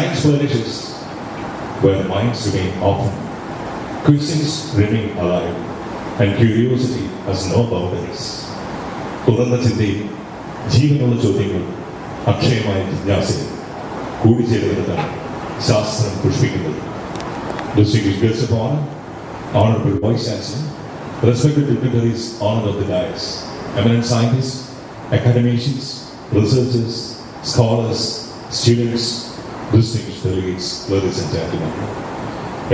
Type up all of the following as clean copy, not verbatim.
science flourishes where minds remain open, questions remain alive, and curiosity has no boundaries. തുറന്ന ചിന്തയും ജീവനുള്ള ചോദ്യങ്ങൾ അക്ഷയമായ ജിജ്ഞാസയിൽ കൂടിച്ചേരുന്നതാണ് ശാസ്ത്രം പുഷ്പിക്കുന്നത്. Distinguished guests of honor, Honorable Vice Chancellor, respected dignitaries honored of the dais, eminent scientists, academicians, researchers, scholars, students, distinguished delegates, ladies and gentlemen.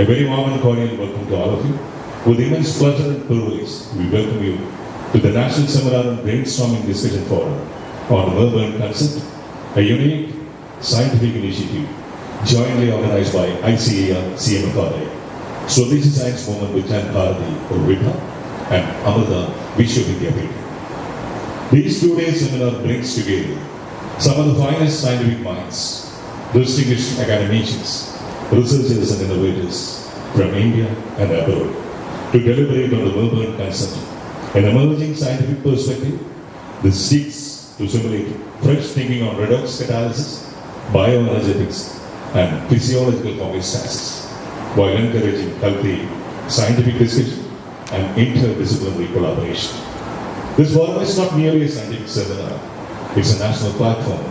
A very warm and cordial welcome to all of you. With immense pleasure and privilege, we welcome you to the National Seminar and Brainstorming Discussion Forum on Murburn concept, a unique scientific initiative jointly organized by ICAR-CMFRI, Swadeshi Science Movement Vigyan Bharti or Vibha, and Amrita Vivekananda. These 2 day seminar brings together some of the finest scientific minds, distinguished academicians, researchers and innovators from India and abroad to deliberate on the Murburn concept, an emerging scientific perspective that seeks to simulate fresh thinking on redox catalysis, bioenergetics and physiological homeostasis, while encouraging healthy scientific discussion and interdisciplinary collaboration. This forum is not merely a scientific seminar, it's a national platform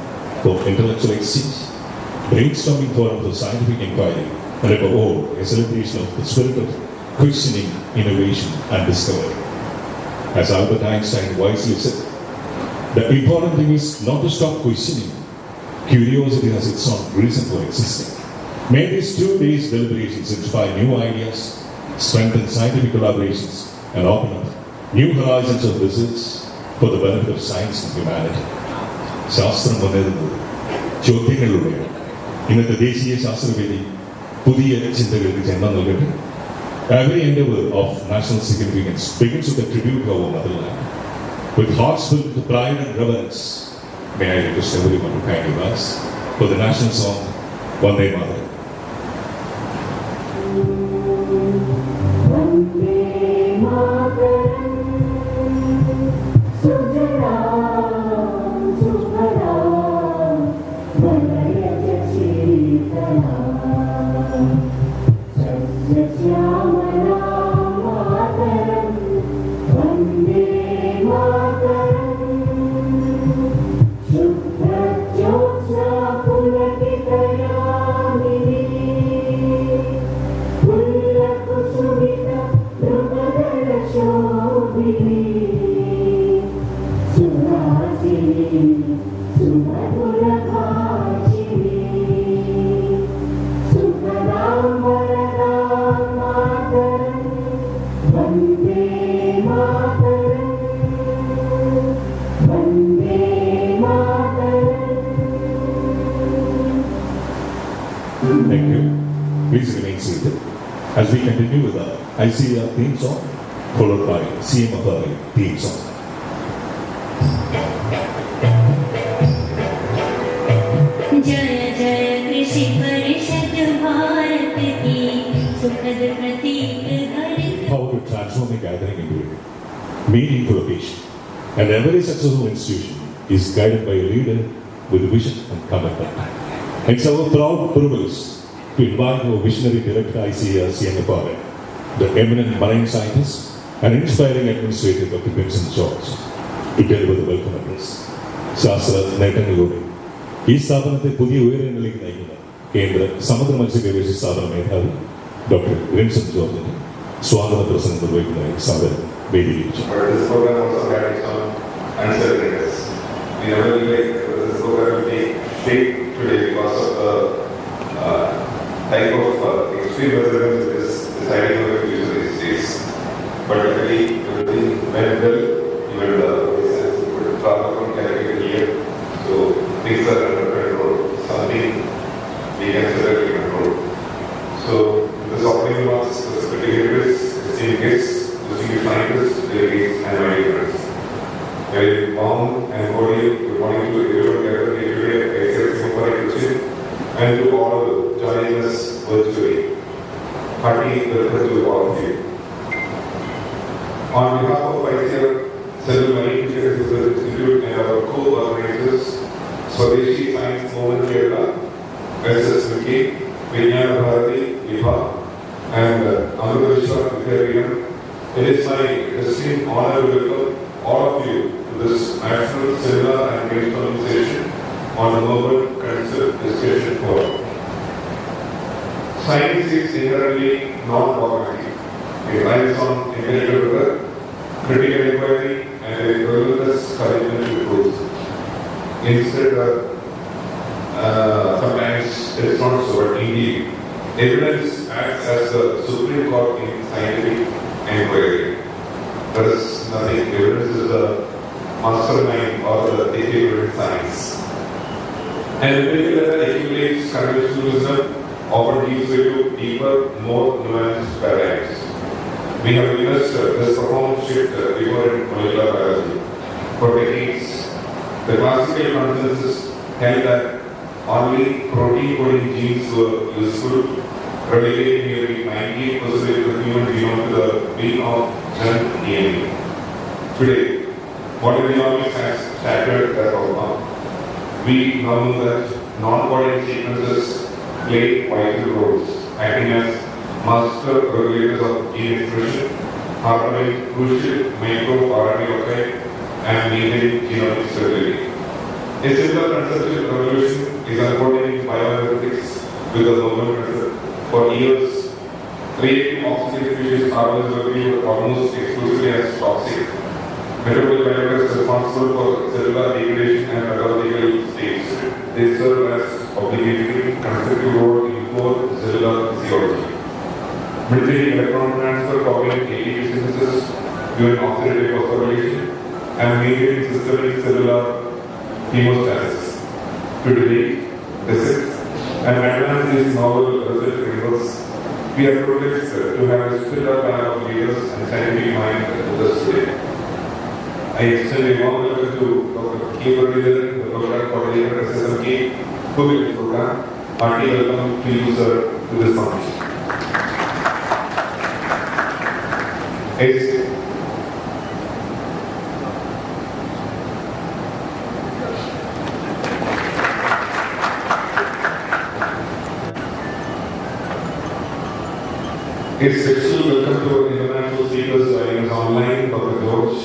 for intellectual exchange, brainstorming forum for scientific inquiry, and above all, a celebration of the spirit of questioning, innovation, and discovery. As Albert Einstein wisely said, the important thing is not to stop questioning. Curiosity has its own reason for existing. May these 2 days deliberations inspire new ideas, strengthen scientific collaborations, and open up new horizons of research for the benefit of science and humanity. ശാസ്ത്രം മുന്നേറുന്നത് ചോദ്യങ്ങളിലൂടെയാണ്. ഇന്നത്തെ ദേശീയ ശാസ്ത്രവേദി പുതിയ ചിന്തകൾക്ക് ജന്മം നൽകട്ടെ. Every endeavor of national significance begins with a tribute to our motherland. With hearts filled with pride and reverence, may I request everyone to kindly rise for the national song, Vande Mataram. Thank you. Please remain seated as we continue with our ICAR theme song, followed by CMFRI theme song. जय जय कृषि परिषद भारत की सुखद प्रतीक धरती. How to transform a gathering into a meaningful occasion. And every successful institution is guided by a leader with vision and commitment. It's our proud privilege to invite our visionary director ICAR-CMFRI, the eminent marine scientist and inspiring administrator Dr. Grinson to deliver the welcome address. ശാസ്ത്ര നേട്ടങ്ങളിലൂടെ ഈ സ്ഥാപനത്തെ പുതിയ ഉയരങ്ങളിലേക്ക് നയിക്കുന്ന കേന്ദ്ര സമുദ്ര മത്സ്യഗവേഷണ സ്ഥാപന മേധാവി ഡോക്ടർ ഗ്രിൻസൺ ജോർജിന്റെ സ്വാഗത പ്രസംഗം നിർവഹിക്കുന്നതായി സാദരം വേദിയിലിരിച്ചു. Today because of the type of extreme weather that is deciding on the future these days. But really, everything went well. Even the travel from Calicut here, so things are under control. Something we can certainly control. So this opening remarks, the secretaries, esteemed guests, distinguished scientists, delegates, and my dear friends. Very warm and cordial good morning to everyone gathered here today at ICAR-CMFRI and to all joining us virtually. Hearty welcome to all of you. On behalf of ICAR, several marine research institute and our co-organizers, Swadeshi Science Movement Kerala, SSMK, Vigyan Bharti, Vibha, and Amrita, Vigyan. It is my distinct honor to welcome all of you to this National Seminar and Brainstorming session on the Murburn Cancer Discussion Forum. Science is inherently non-dogmatic. It relies on intellectual rigor, critical inquiry, and a relentless commitment to truth. Instead, sometimes it's not so, but indeed, evidence acts as the Supreme Court in scientific inquiry. There is nothing, evidence is the mastermind or the theory in science. And empirical data accumulates conventional wisdom, often gives way to deeper, more nuanced paradigms. We have witnessed this profound shift before in molecular biology. For decades, the classical consensus held that only protein coding genes were useful, relegating nearly 98% of the human genome to the being of junk DNA. Today, modern genomics has shattered that dogma. We now know that non-coding sequences play vital roles, acting as master regulators of gene expression, harboring crucial microRNA oxide, and maintaining genomic stability. A similar conceptual revolution is unfolding in bioenergetics with the Murburn method. For years, creating oxygen-efficient carbons were viewed almost exclusively as toxic. Metabolic biomarkers responsible for cellular degradation and pathological states. They serve as obligatory constructive role in core cellular physiology. Maintaining electron transfer, copying ATP synthesis during oxidative phosphorylation, and maintaining systemic cellular hemostasis. To delay, dissect, and advance these novel research frameworks, we are privileged to have a stellar panel of leaders and scientific mind with us today. I extend a warm welcome to Dr. Muralidharan, the program coordinator at SSMK, who will be the program. Hearty welcome to you, sir, to this function. A special welcome to our international speakers joining us online, Dr. George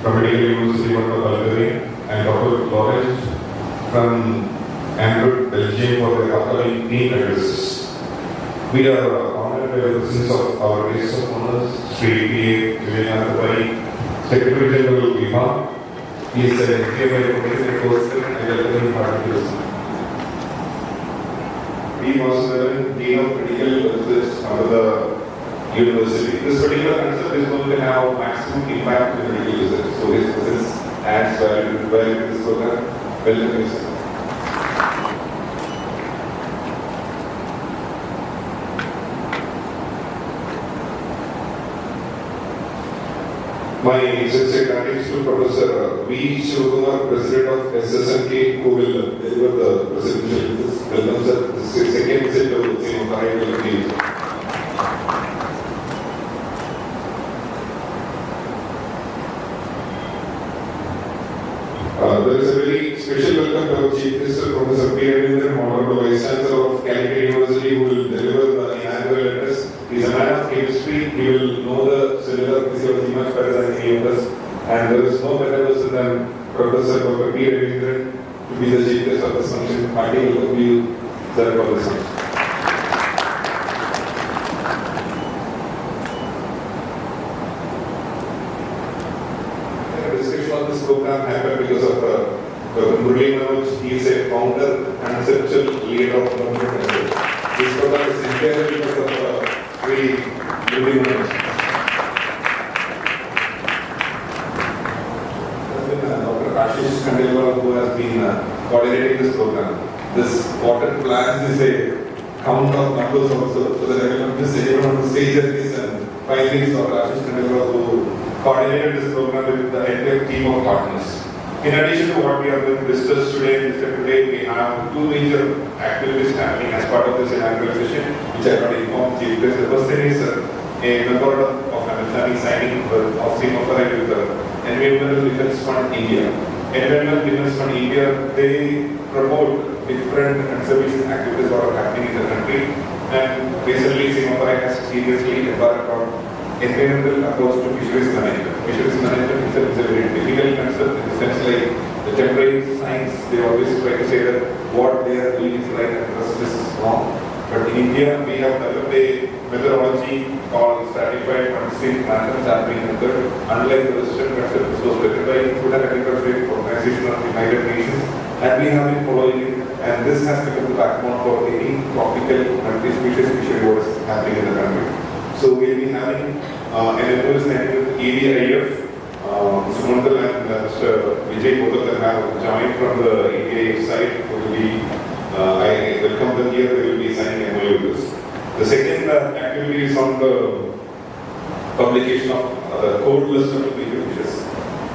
from Medical University of Bulgaria and Dr. Lawrence from Amrita, Belgium for their upcoming team addresses. We are honored by the presence of our guests of honors, Shri Vivekananda, Secretary General Vibha. He is an MPI professor person and welcome him Bharati. Vasudevan, Dean of Critical Research under the University. This particular concept is going to have maximum impact in medical research. So his presence adds value to this program. Welcome, sir. My sincere gratitude to Professor Kumar, President of SSMK, who will deliver the presentation. Welcome, sir. This is the second visit of the CMFRI will be. There is a very special welcome to our Chief Minister, Professor Raveendran, Honorable Vice Chancellor of Calicut University, who will deliver the inaugural address. He is a man of chemistry. He will know the cellular physiology much better than any of us. And there is no better person than Professor Dr. Raveendran to be the Chief Guest of this function. Hearty welcome to you, sir, for this function. This program happened because of Dr. Muralidharan. He is a founder and conceptual leader of the movement. This program is entirely because of Muralidharan. Dr. Ashish, Khandelwal, who has been coordinating this program. This water plans is a count of numbers also, so that I will not miss anyone on the stage at this and finally Dr. Ashish Khandelwal, who coordinated this program with the entire team of partners. In addition to what we are going to discuss today, we have two major activities happening as part of this inaugural session, which I got informed Chief Guest. The first thing is a memorandum of understanding signing of CMFRI with the Environmental Defense Fund India. Environmental Defense Fund India, they promote different conservation activities that are happening in the country. seriously embark on environmental approach to fisheries management. Fisheries management itself is a very difficult concept in the sense like the temporary science, they always try to say that what they are doing is right and the rest is wrong. But in India, we have developed a methodology called stratified quantitative manner sampling method. Unlike the Western concept, this was written by Food and Agriculture Organization of the United Nations, and we have been following it. And this has become the backbone for any tropical multi-species fishery what is happening in the country. So we will be having an MOU signed with ADIF. Mr. Mondal and Mr. Vijay both of them have joined from the ADIF side. I welcome them here. They will be signing MOU with this. The second activity is on the publication of the Coord list of illegal fishes.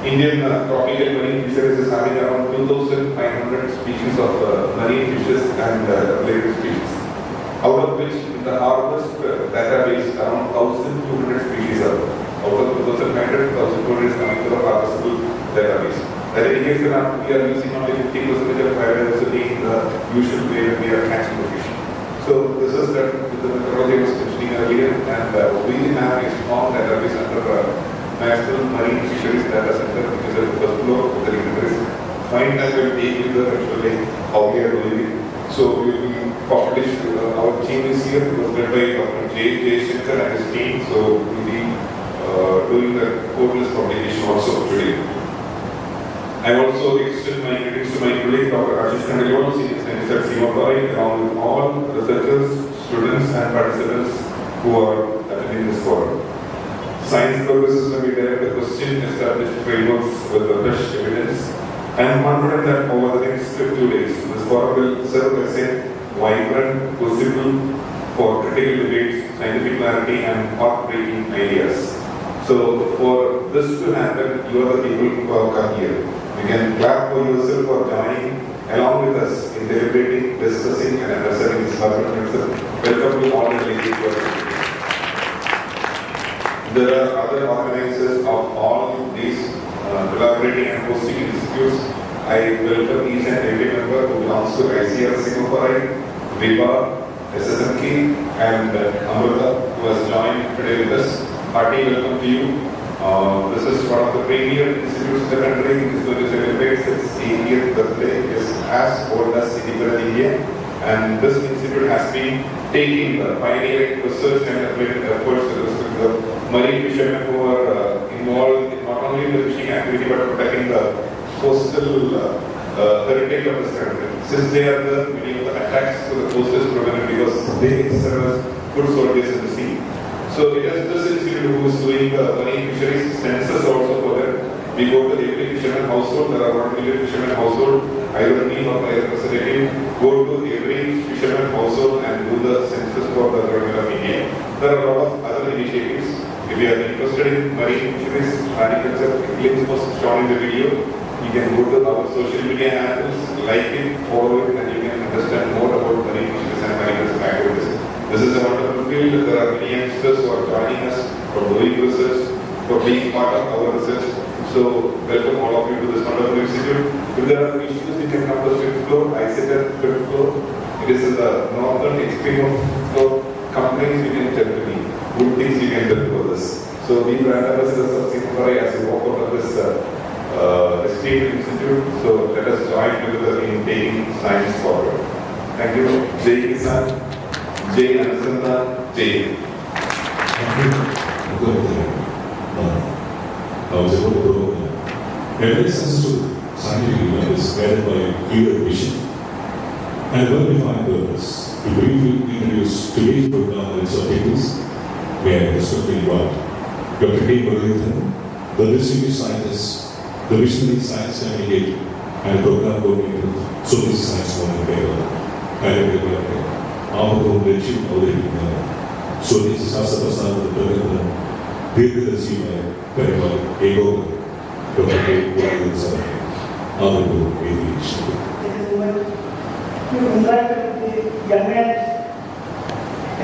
Indian tropical marine fisheries is having around 2,500 species of marine fishes and related species. Out of which, in the harvest database, around 1,200 species are out of 2,500, 1,200 is coming to the harvestable database. That indicates that we are using only 50% of biodiversity in the usual way when we are catching the fish. So this is that the methodology I was mentioning earlier, and we have a strong database under National Marine Fisheries Data Center, which is at the first floor of the Grinson. Fine time will take you there actually how we are doing it. So we will publish, our team is here, it was led by Dr. J. Shankar and his team, so we will be doing the Coord list publication also today. I also extend my greetings to my colleague Dr. Ashish Khandelwal, Senior Scientist at CMFRI, along with all researchers, students and participants who are attending this forum. Science purposes when we direct the question established frameworks with the fresh evidence. I am confident that over the next 2 days, this forum will serve as a vibrant crucible for critical debates, scientific clarity and path-breaking ideas. So for this to happen, you are the people who have come here. You can clap for yourself for joining along with us in deliberating, discussing and understanding this problem itself. Welcome to all the ladies who are here. There are other organizers of all these collaborating and hosting institutes. I welcome each and every member who belongs to ICAR-CMFRI, Vibha, SSMK and Amrita who has joined today with us. Bharati, welcome to you. This is one of the premier institutes in the country. It is going to celebrate its 80th birthday. It is as old as Inaugural India. And this institute has been taking the pioneering research and applied efforts with respect to the marine fishermen who are involved not only in the fishing activity but protecting the coastal heritage of this country. Since they are the many of the attacks to the coast is prevalent because they serve as food soldiers in the sea. So it is this institute who is doing the marine fisheries census also for them. We go to every fisherman household, there are 1 million fishermen household, either me or my representative, go to every fisherman household and do the census for the government of India. There are a lot of other initiatives. If you are interested in marine fisheries, agriculture, links was shown in the video. You can go to our social media handles, like it, follow it, and you can understand more about marine fisheries and agriculture activities. This is a wonderful field. There are many youngsters who are joining us for doing research, for being part of our research. So, welcome all of you to this wonderful institute. If there are issues, you can come to the 5th floor. I sit at 5th floor. It is in the northern extreme of 5th floor. Complaints you can tell to me. Good things you can tell to others. So, we brand ambassadors of CMFRI as we walk out of this esteemed institute. So, let us join together in taking science forward. Thank you. Jai Kisan. Jai Anusandhan, Jai. Every sensitive scientific event is guided by a clear vision and well-defined purpose. To briefly introduce today's program and its objectives, may I respectfully invite Dr. Muralidharan, the distinguished scientist, the visionary science communicator, and program coordinator of Social Science Movement Kerala. Our leadership avതരിപ്പിക്കുന്നത് സ്വദേശി ശാസ്ത്രപ്രസ്ഥാനത്തിന്റെ പ്രകടനം ദീർഘദർശിയുമായ പരിപാടി ഏകോപനം doctor Muralidharan sir അവരുടെ വേദിയിൽ ക്ഷണിക്കുന്നു. To interact with the young and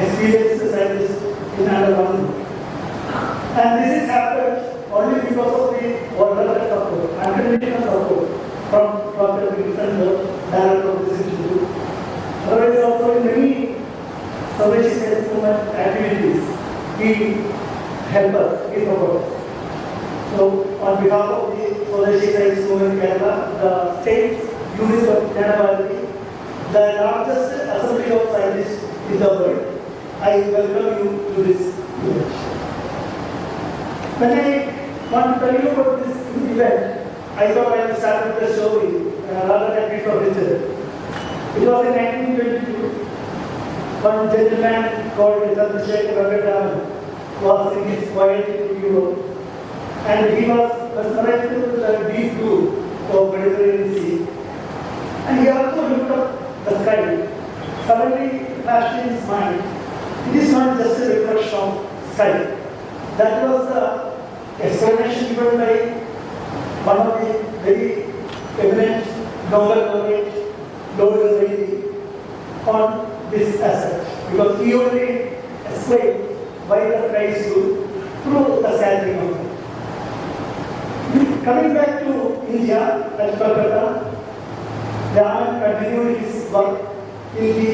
experienced scientists in under one roof. And this is happened only because of the wonderful support, unconditional support from Dr. Grinson, the director of this institute. Otherwise, also in many Swadeshi Sales Movement activities, he helped us, he supported us. So, on behalf of the Swadeshi Sales Movement Kerala, the state unit of Bharati, the largest assembly of scientists in the world, I welcome you to this event. When I want to tell you about this event, I thought I would start with the story rather than before this. It was in 1922, one gentleman called Raveendran was in his quiet in Europe, and he was mesmerized with the deep blue of Mediterranean Sea. And he also looked up the sky. Suddenly flashed in his mind, it is not just a reflection of sky. That was the explanation given by one of the very eminent Nobel laureate, on this aspect. Because he only explained why the sky is blue through the scattering of light. Coming back to India, at Calcutta, Raman continued his work in the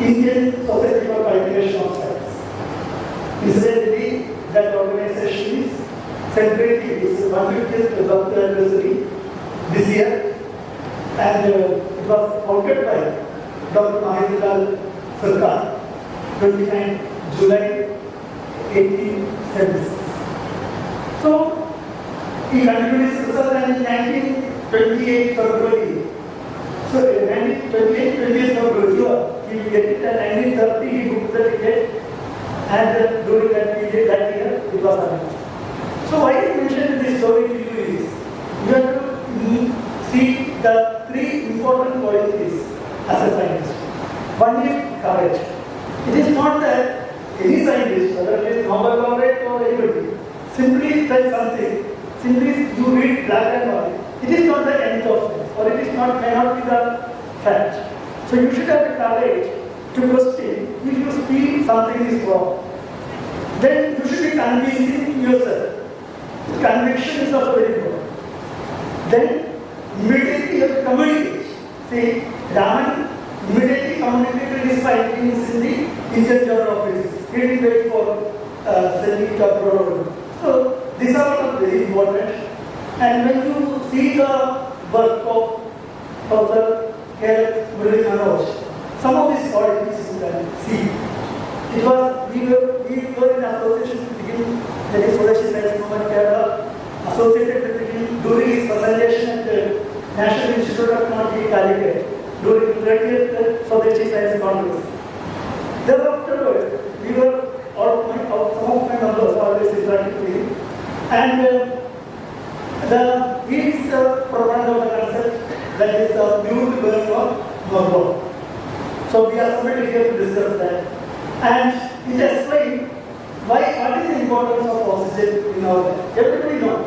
Indian Society for Calculation of Science. Incidentally, that organization is celebrating its 150th birthday anniversary this year, and it was founded by Dr. Mahindra Sarkar, 29 July 1876. So, he continued his research, and in 1928 February, so in 1928 February, he will get it, and 1930 he booked the ticket, and during that period, that year, it was announced. So why I mentioned this story to you is, you have to see the three important qualities as a scientist. One is courage. It is not that any scientist, whether it is Nobel laureate or anybody, simply says something, simply you read black and white. It is not the end of things, or it is not, may not be the fact. So you should have the courage to question if you feel something is wrong. Then you should be convincing yourself. Conviction is also very important. Then immediately you have to communicate. See, Raman immediately communicated his findings in the Indian Journal of Physics. He didn't wait for sending it abroad. So these are all very important. And when you see the work of Professor Muralidharan, some of these qualities you can see. It was, we were in association with him, that is Swadeshi Science Movement Kerala, associated with him during his presentation at the National Institute of Technology, Calicut, during the 30th Swadeshi Science Congress. Thereafter, we were, some of my members always interacted with him, and he is the proponent of the concept that is the Murburn of Murburn. So we are submitted here to discuss that. And it explains what is the importance of oxygen in our life. Everybody knows.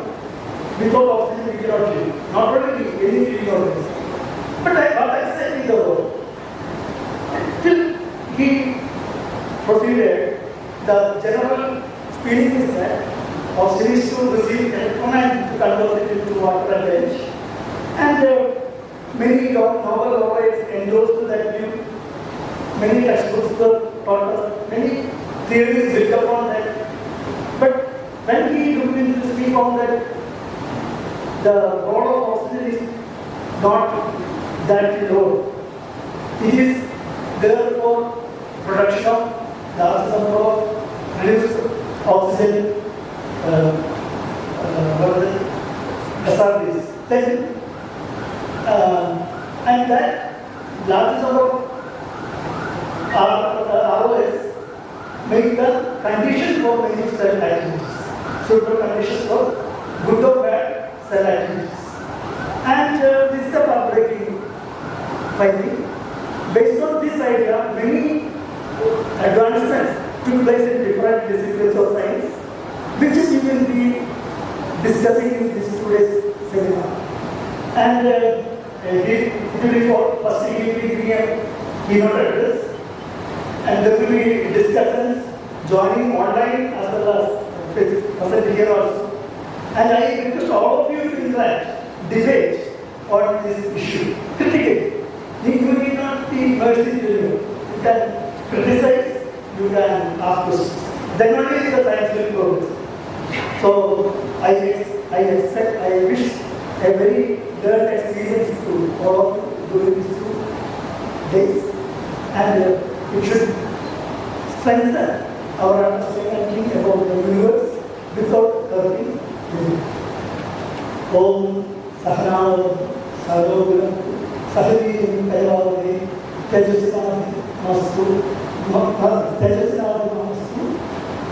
Without oxygen we cannot live. Not only any living organism. But what I said in the world, till he proceeded, the general feeling is that oxygen is to receive electron and to convert it into water and edge. And many Nobel laureates endorsed that view. Many textbooks were taught us, many theories built upon that. But when he looked into this, we found that the role of oxygen is not that low. It is there for production of large number of reduced oxygen SRBs. Then, and that large number of ROS make the condition for many cell activities. Suitable conditions for good or bad cell activities. And this is a groundbreaking finding. Based on this idea, many advancements took place in different disciplines of science, which we will be discussing in this today's seminar. And it will be for first he will be giving a keynote address. And there will be discussions joining online as well as present here also. And I request all of you to interact, debate on this issue critically. You need not be mercy to you. You can criticize, you can ask questions. Then only the science will progress. So I expect, I wish a very learned experience to all of you during these 2 days, and it should strengthen our understanding about the universe without hurting anything. Om Sahanava Sarvaguna Sahari Kayavade Tejasana Mastu Tejasana Mastu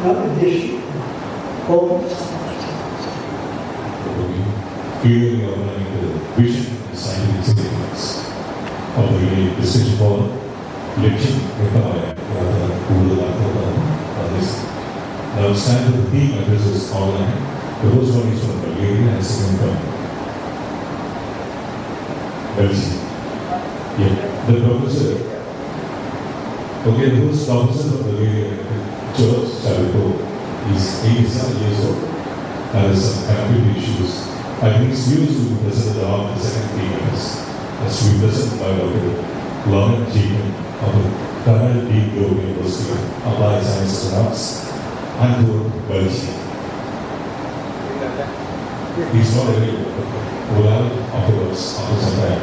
Namadeshi. Om clearly outlining the vision and scientific significance of the decision for election on this. Now stand for the theme addresses online. The first one is from Bulgaria and second from Belgium. Yeah, the professor. Okay, the first professor of Bulgaria Church, Calicut, is 87 years old and has some connectivity issues. I think his views will be presented along the second 3 minutes. As to be presented by Dr. Lauren Jeevan of the Khandelwal University of Applied Sciences and Arts and Coord, Belgium. He's not available. We'll have it afterwards, after some time,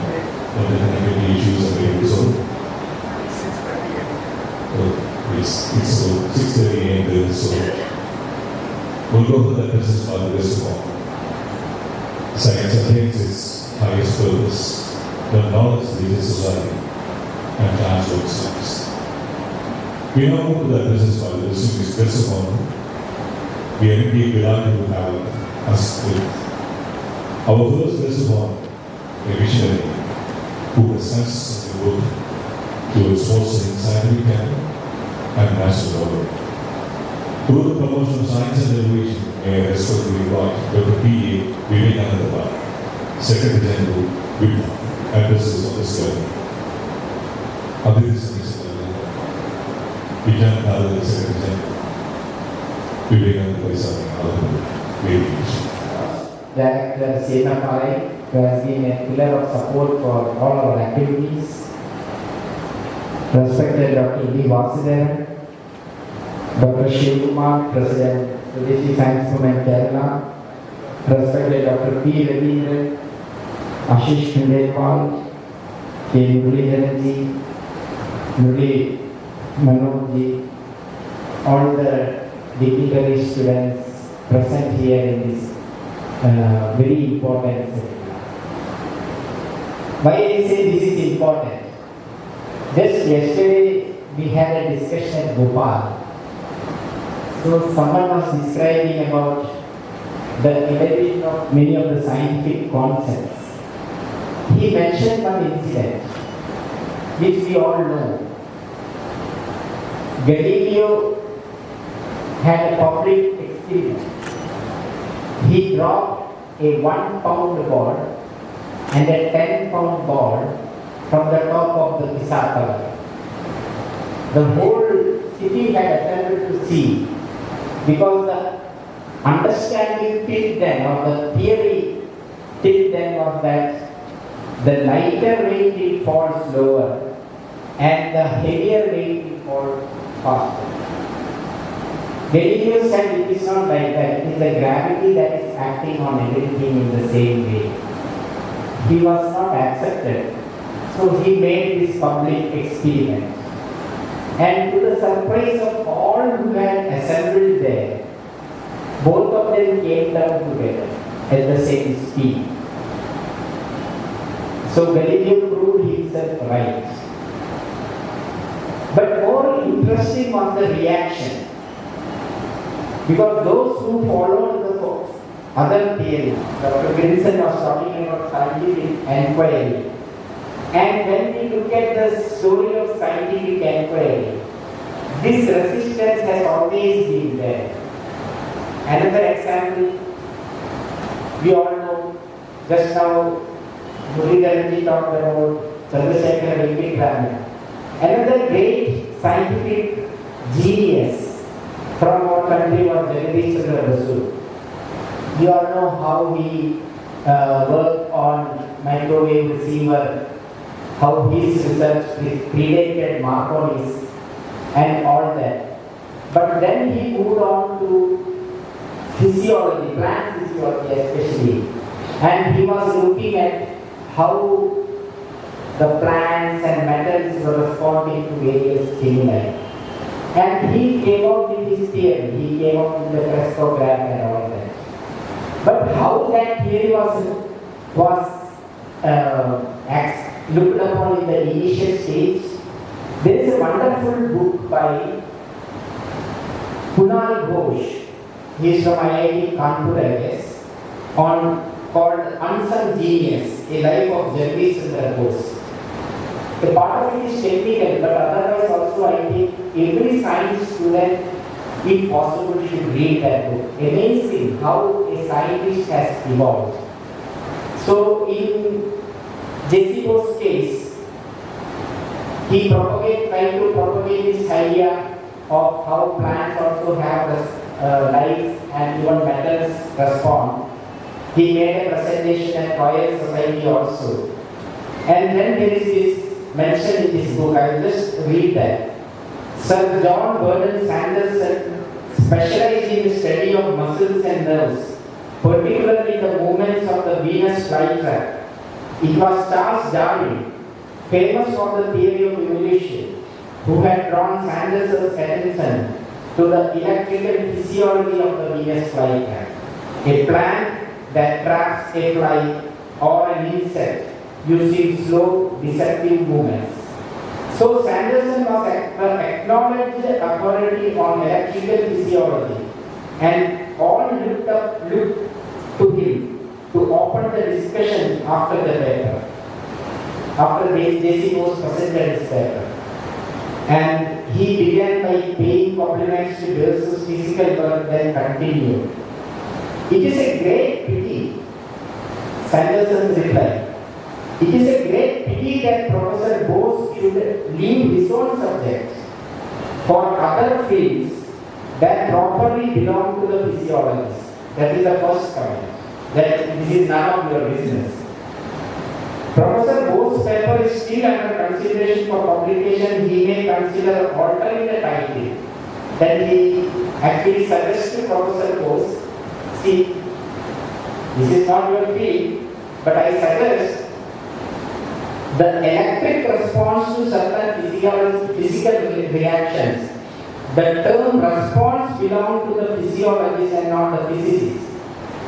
when the connectivity issues are being resolved. It's 6:30 a.m. there, so we'll go for the business by the rest of all. Science attains its highest purpose when knowledge leads society and transforms science. We now move to the business by the distinguished guest of honor. We are indeed delighted to have us with our first guest of honor, a visionary who has consistently worked towards fostering scientific capital and national development. Through the promotion of science and innovation, may I respectfully invite Dr. P.A. Vivekananda, Secretary General, Vibha, addresses of this level. Abgaji, Vigyan Bharti, Secretary General, Vivekananda is Director CMFRI, who has been a pillar of support for all our activities. Respected Dr. Vasudevan, Dr. Shri Kumar, President, Swadeshi Science Movement Kerala, respected Dr. P. Raveendran, Ashish Khandelwal, K. Muralidharan, Menon, all the dignitary students present here in this very important seminar. Why I say this is important? Just yesterday we had a discussion at Bhopal. So someone was describing about the elevation of many of the scientific concepts. He mentioned one incident which we all know. Galileo had a public experiment. He dropped a 1-pound ball and a 10-pound ball from the top of the Pisa Tower. The whole city had assembled to see, because the understanding till then, or the theory till then, was that the lighter weight will fall slower and the heavier weight will fall faster. Galileo said it is not like that. It is the gravity that is acting on everything in the same way. He was not accepted. So he made this public experiment. And to the surprise of all who had assembled there, both of them came down together at the same speed. So Galileo proved himself right. But more interesting was the reaction. Because those who followed the other theory, Dr. Grinson was talking about scientific inquiry. And when we look at the story of scientific inquiry, this resistance has always been there. Another example, we all know, just now Muralidharan talked about Chancellor Vivekananda. Another great scientific genius from our country was Vasudevan. You all know how he worked on microwave receiver, how his research predated Marconi's and all that. But then he moved on to physiology, plant physiology especially. And he was looking at how the plants and metals were responding to various stimuli. And he came out with his theory. He came out with the crystallograph and all that. But how that theory was looked upon in the initial stage, there is a wonderful book by Kunal Ghosh. He is from IIT Kanpur, I guess, called Unsung Genius, A Life of Jagdish Chandra Bose. The part of it is technical, but otherwise also I think every science student, if possible, should read that book. Amazing how a scientist has evolved. So in Jesse Bose's case, he tried to propagate this idea of how plants also have life and even metals respond. He made a presentation at Royal Society also. And then there is this mention in this book, I will just read that. Sir John Vernon Sanderson specialized in the study of muscles and nerves, particularly the movements of the Venus flytrap. It was Charles Darwin, famous for the theory of evolution, who had drawn Sanderson's attention to the electrical physiology of the Venus flytrap, a plant that traps a fly or an insect using slow deceptive movements. So Sanderson was an acknowledged authority on electrical physiology, and all looked to him to open the discussion after the paper. After J.C. Bose presented his paper. And he began by paying compliments to Bos's physical work, then continued. It is a great pity, Sanderson's reply. It is a great pity that Professor Bose should leave his own subject for other fields that properly belong to the physiologists. That is the first comment. That this is none of your business. Professor Bose's paper is still under consideration for publication. He may consider altering the title. Then he actually suggests to Professor Bose, see, this is not your field, but I suggest the electric response to certain physical reactions. The term response belongs to the physiologists and not the physicists.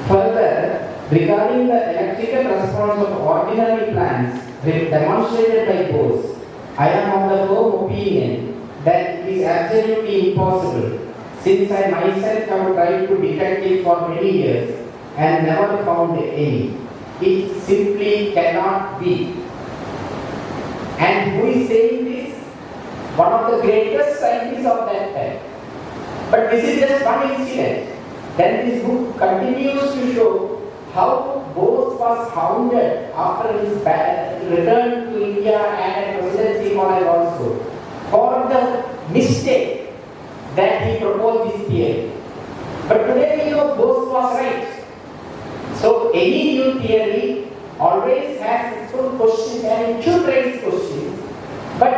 Further, regarding the electrical response of ordinary plants demonstrated by Bose, I am of the firm opinion that it is absolutely impossible, since I myself have tried to detect it for many years and never found any. It simply cannot be. And who is saying this? One of the greatest scientists of that time. But this is just one incident. Then this book continues to show how Bose was hounded after his return to India and at presidency college also for the mistake that he proposed this theory. But today we know Bose was right. So any new theory always has its own questions and it should raise questions. But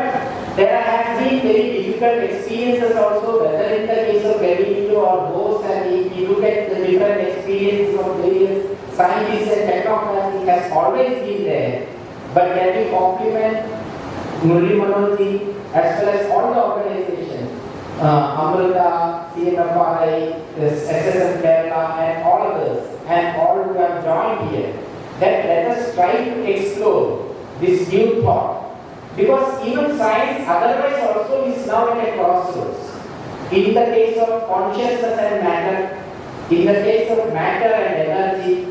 there have been very difficult experiences also, whether in the case of Galileo or Bose, and if you look at the different experiences of various scientists and technocrats, it has always been there. But can we compliment Muralidharan as well as all the organizations, Amrita, CMFRI, SSMK, and all others, and all who have joined here, that let us try to explore this new thought. Because even science otherwise also is now at a crossroads. In the case of consciousness and matter, in the case of matter and energy,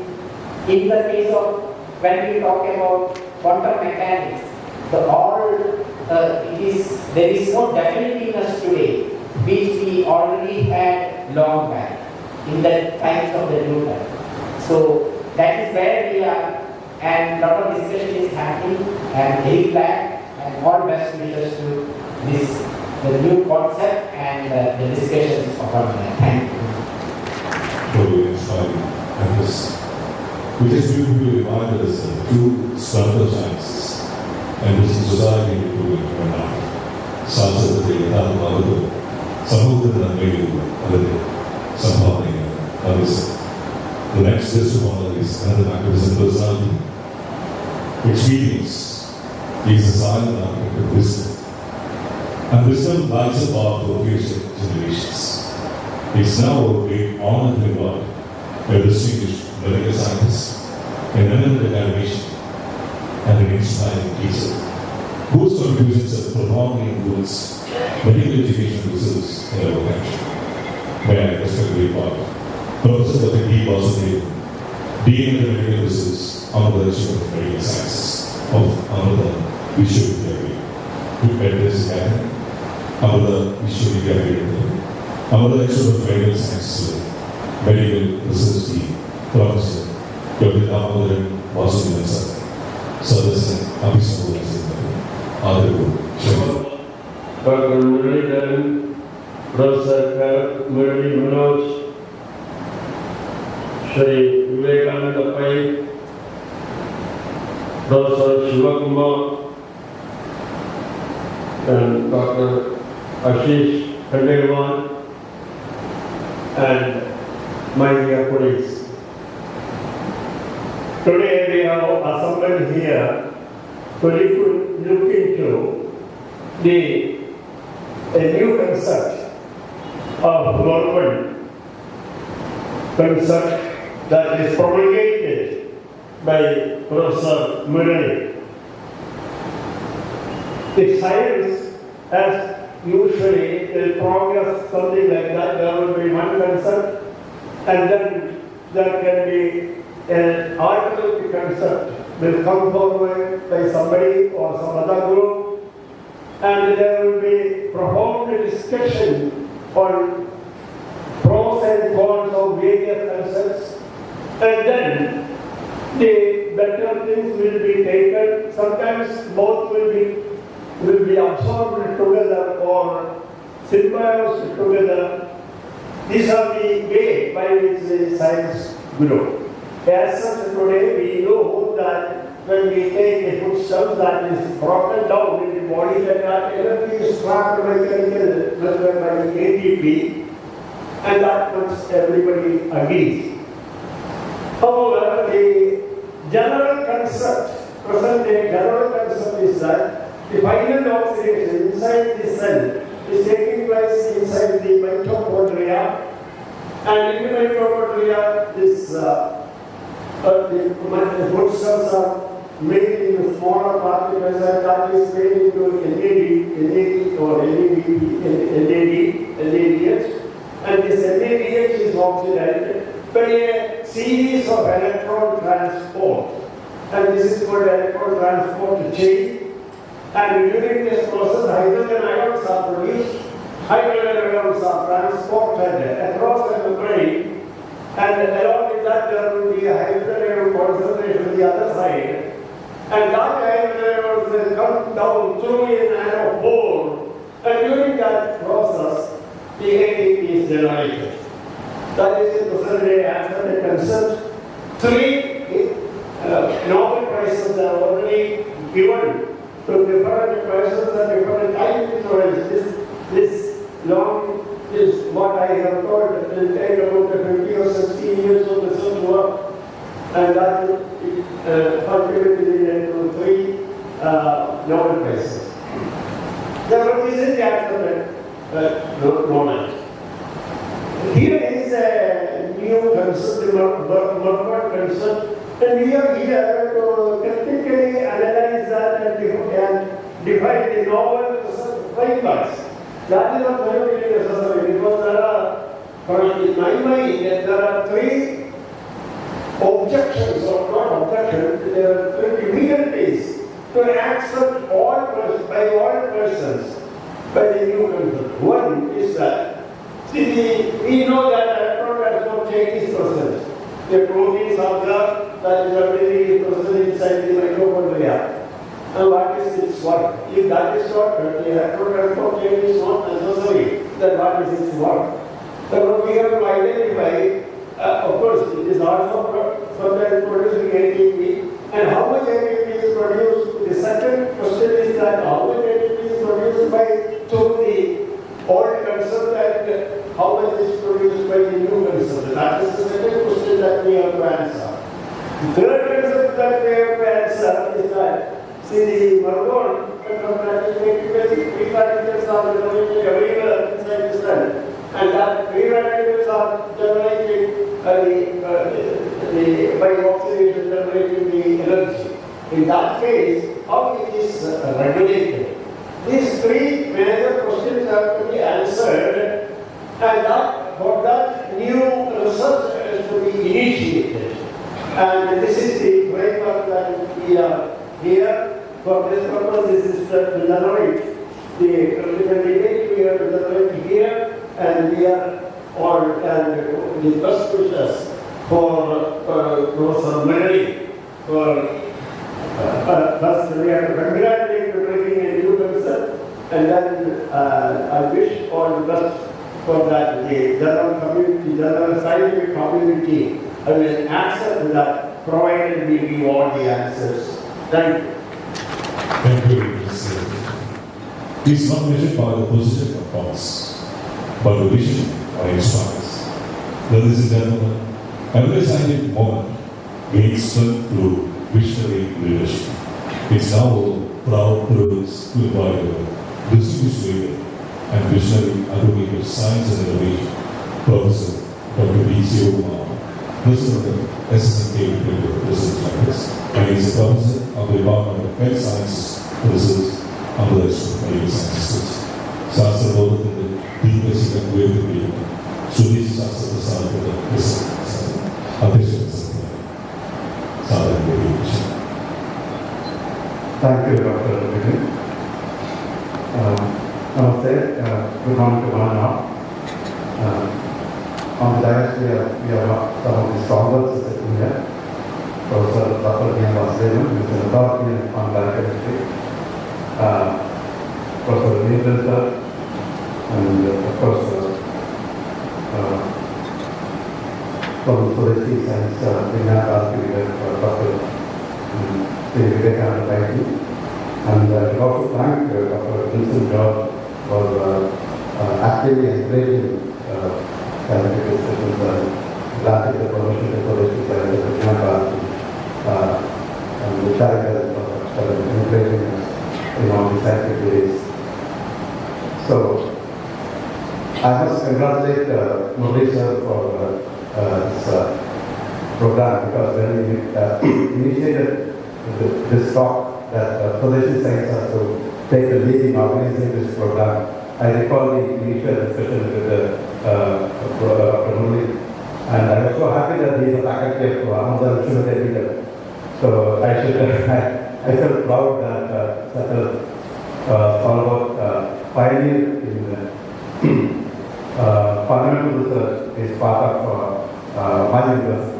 in the case of when we talk about quantum mechanics, there is no definitiveness today, which we already had long back in the times of the Newton. So that is where we are, and a lot of discussion is happening. I am very glad, and all best wishes to the new concept and the discussions of our mind. Thank you. Totally inspiring. And this, we just beautifully reminded us of two startup sciences and this society to do it or not. Chancellor, സമൂഹത്തിന് നന്മയിലുള്ള അതിൻ്റെ സംഭാവനയാണ് ആവശ്യം. The next best of all is another magnificent personality. Experience is a silent architect of wisdom. And wisdom lies a path for future generations. It's now a great honor to invite a distinguished medical scientist, an eminent academician, and an inspiring teacher, whose contributions have profoundly influenced medical education research in our country. May I respectfully invite Professor Dr. D. Vasudevan, Dean of Medical Research, Honorable Chancellor of Medical Sciences of Amrita, Vishwavidyalayam, to address the gathering. Amrita Vishwavidyalayam, Amrita Chancellor of Medical Sciences, Medical Research Team, Professor Dr. Damodaran Vasudevan sir, Sadasya Abhisambodan, Honorable Shri. Dr. Muralidharan, Professor Muralidharan, Shri Vivekananda, Professor Siva Kumar, and Dr. Ashish Khandelwal, and my dear colleagues. Today we have assembled here to look into a new concept of government concept that is promulgated by Professor Murali. If science, as usually, will progress something like that, there will be one concept, and then there can be an alternative concept will come forward by somebody or some other group, and there will be profound discussion on pros and cons of various concepts, and then the better things will be taken. Sometimes both will be absorbed together or symbiosed together. These are the way by which the science grows. As such, today we know that when we take a foodstuff that is broken down in the body, that energy is trapped by ATP, and that much everybody agrees. However, the general concept, present day general concept is that the final oxidation inside the cell is taking place inside the mitochondria, and in the mitochondria, the foodstuffs are made into smaller particles, and that is made into NAD or NADH, and this NADH is oxidized by a series of electron transport, and this is called electron transport chain. And during this process, hydrogen ions are produced, hydrogen ions are transported across the membrane, and along with that there will be a hydrogen ion concentration on the other side, and that hydrogen ions will come down through an nanopore, and during that process, the ATP is generated. That is the present day answer the concept. 3 Nobel Prizes are already given to different persons and different time difference. This is what I have told. It will take about 50 or 60 years of research work, and that will contribute to 3 Nobel Prizes. Therefore, this is the alternate moment. Here is a new concept, the Murburn concept, and we are here to critically analyze that and define the novel frameworks. That is not very necessary, because in my mind, there are 3 objections, or not objections, there are 3 difficulties to accept by all persons by the new concept. One is that we know that electron transport chain is present. The proteins are there, that is everything is present inside the mitochondria. And what is its work? If that is not, the electron transport chain is not necessary, then what is its work? Therefore, we have to identify, of course, it is also sometimes producing ATP, and how much ATP is produced. The second question is that how much ATP is produced through the old concept and how much is produced by the new concept? That is the second question that we have to answer. The third concept that we have to answer is that, see, the Murburn free radicals are generated everywhere inside the cell, and that free radicals are generating by oxidation generating the energy. In that case, how it is regulated? These three major questions have to be answered, and that, for that new research has to be initiated. And this is the framework that we are here. For this purpose, this is to generate the critical debate we have to generate here, and we are all and the best wishes for Professor Menon for first we have to congratulate for bringing a new concept, and then I wish all the best for that the general community, general scientific community will answer to that, provided we give all the answers. Thank you. Thank you, Mr. He is not measured by the position of cause, but the vision or inspires. Ladies and gentlemen, every scientific moment gains strength through visionary leadership. It's now a proud privilege to invite our distinguished leader and visionary advocate of science and innovation, Professor Dr. Kumar, President of SSMK Research Campus, and he is a professor of the Department of Health Sciences Research under the Medical Sciences. Chancellor of the DPS and VPN Shri, Chancellor of the Research Ashish. Thank you, Dr. Vigyan. Namaste. Good morning to one and all. On the dais, we have some of the scholars sitting here. Professor Dr. Vasudevan, who is an authority on biochemistry. Professor Raveendran, and of course, from the Forestry Science, Vigyan Bharti, Dr. Shri Vivekananda, and I also thank Dr. Grinson for actively encouraging scientific discussions and granting the permission to Forestry Science at Vigyan Bharti, and the Calicut for encouraging us in all the scientific ways. So, I must congratulate Muralidharan for this program, because when we initiated this talk that Forestry Science has to take the lead in organizing this program, I recall the initial discussion with Dr. Murali, and I was so happy that he is a faculty of Amrita. So I felt proud that such a stalwart pioneer in fundamental research is part of my university.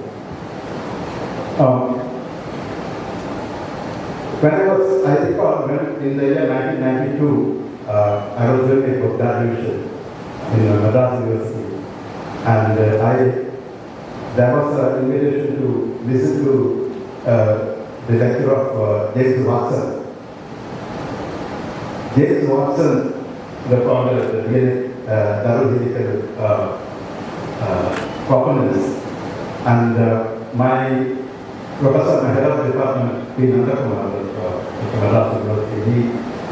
I recall when in the year 1992, I was doing a post-graduation in Madras University, and there was an invitation to listen to the lecture of James Watson. James Watson recorded the Darwinical proponents, and my professor, my head of department, Kumar, Madras University,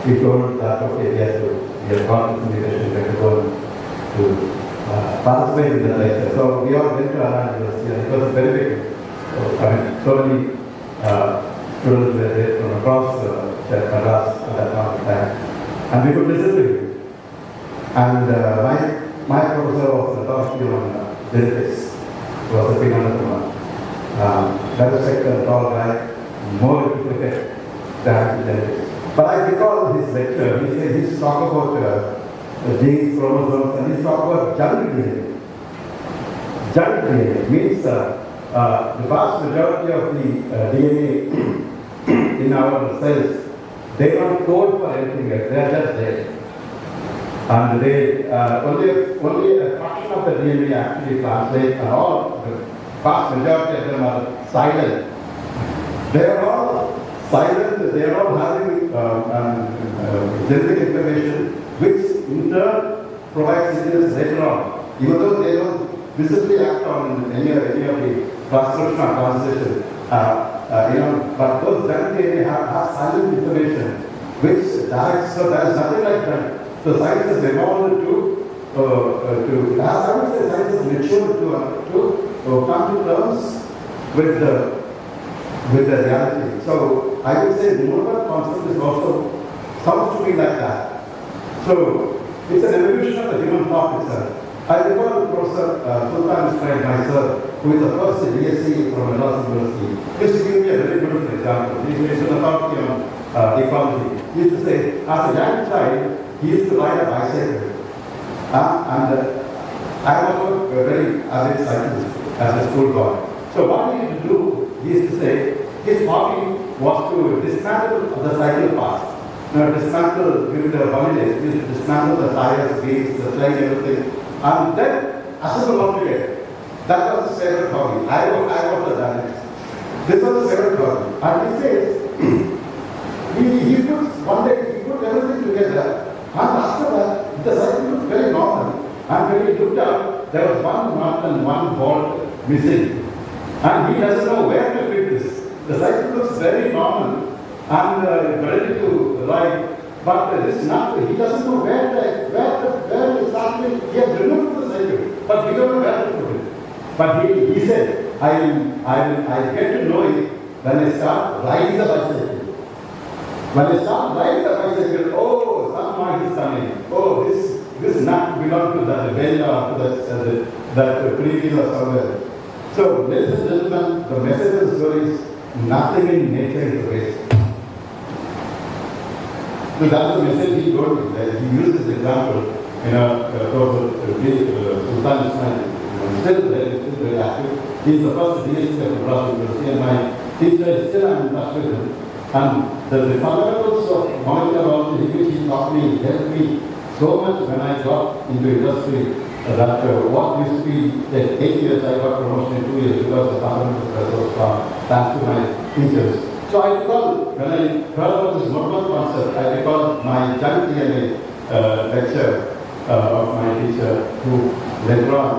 he told that, okay, we have got this invitation, we have to go to participate in the lecture. So we all went to our university, and it was very big. So many students were there from across Madras at that point of time, and we could listen to him. And my professor was an authority on genetics, was a Kumar. Very sector, tall guy, more educated than genetics. But I recall his lecture, he said he's talk about genes, chromosomes, and he's talk about jungle DNA. Jungle DNA means the vast majority of the DNA in our cells, they don't code for anything else, they are just there. And they only a fraction of the DNA actually translate, and all the vast majority of them are silent. They are all silent, they are all having genetic information, which in turn provide signals later on, even though they don't visibly act on any of the transcription or translation. But those generally have silent information which directs, so there is nothing like that. So science has evolved science has matured to come to terms with the reality. So I would say the Murburn concept is also sounds to be like that. So it's an evolution of the human thought itself. I recall Professor Sultan Ismail, my sir, who is the first DSc from Madras University, used to give me a very beautiful example. He used to talk on ecology. He used to say, as a young child, he used to ride a bicycle. And I was also a very avid cyclist as a school boy. So what he used to do, he used to say, his hobby was to dismantle the cycle parts. Dismantle during the holidays, he used to dismantle the tires, wheels, the chain, everything, and then assemble all together. That was his favorite hobby. I was a dentist. This was his favorite hobby. And he says, one day he put everything together, and after that, the cycle looked very normal. And when he looked up, there was one nut and one bolt missing. And he doesn't know where to fit this. The cycle looks very normal and ready to ride, but this nut, he doesn't know where exactly. He has removed the cycle, but we don't know where to put it. But he said, I get to know it when I start riding the bicycle. When I start riding the bicycle, oh, some noise is coming. Oh, this nut belongs to that Vela, to that preview or somewhere. So, ladies and gentlemen, the message of the story is nothing in nature is a waste. So that's the message he told me. He used this example, Sultan Ismail, still very active. He is the first DSc of Madras University, and my teacher is still in touch with him. And the fundamentals of molecular biology, which he taught me, helped me so much when I got into industry that what used to be 8 years, I got promotion in 2 years because the fundamentals were so strong, thanks to my teachers. So I recall, when I heard about this Murburn concept, I recall my Chan DNA lecture of my teacher, who later on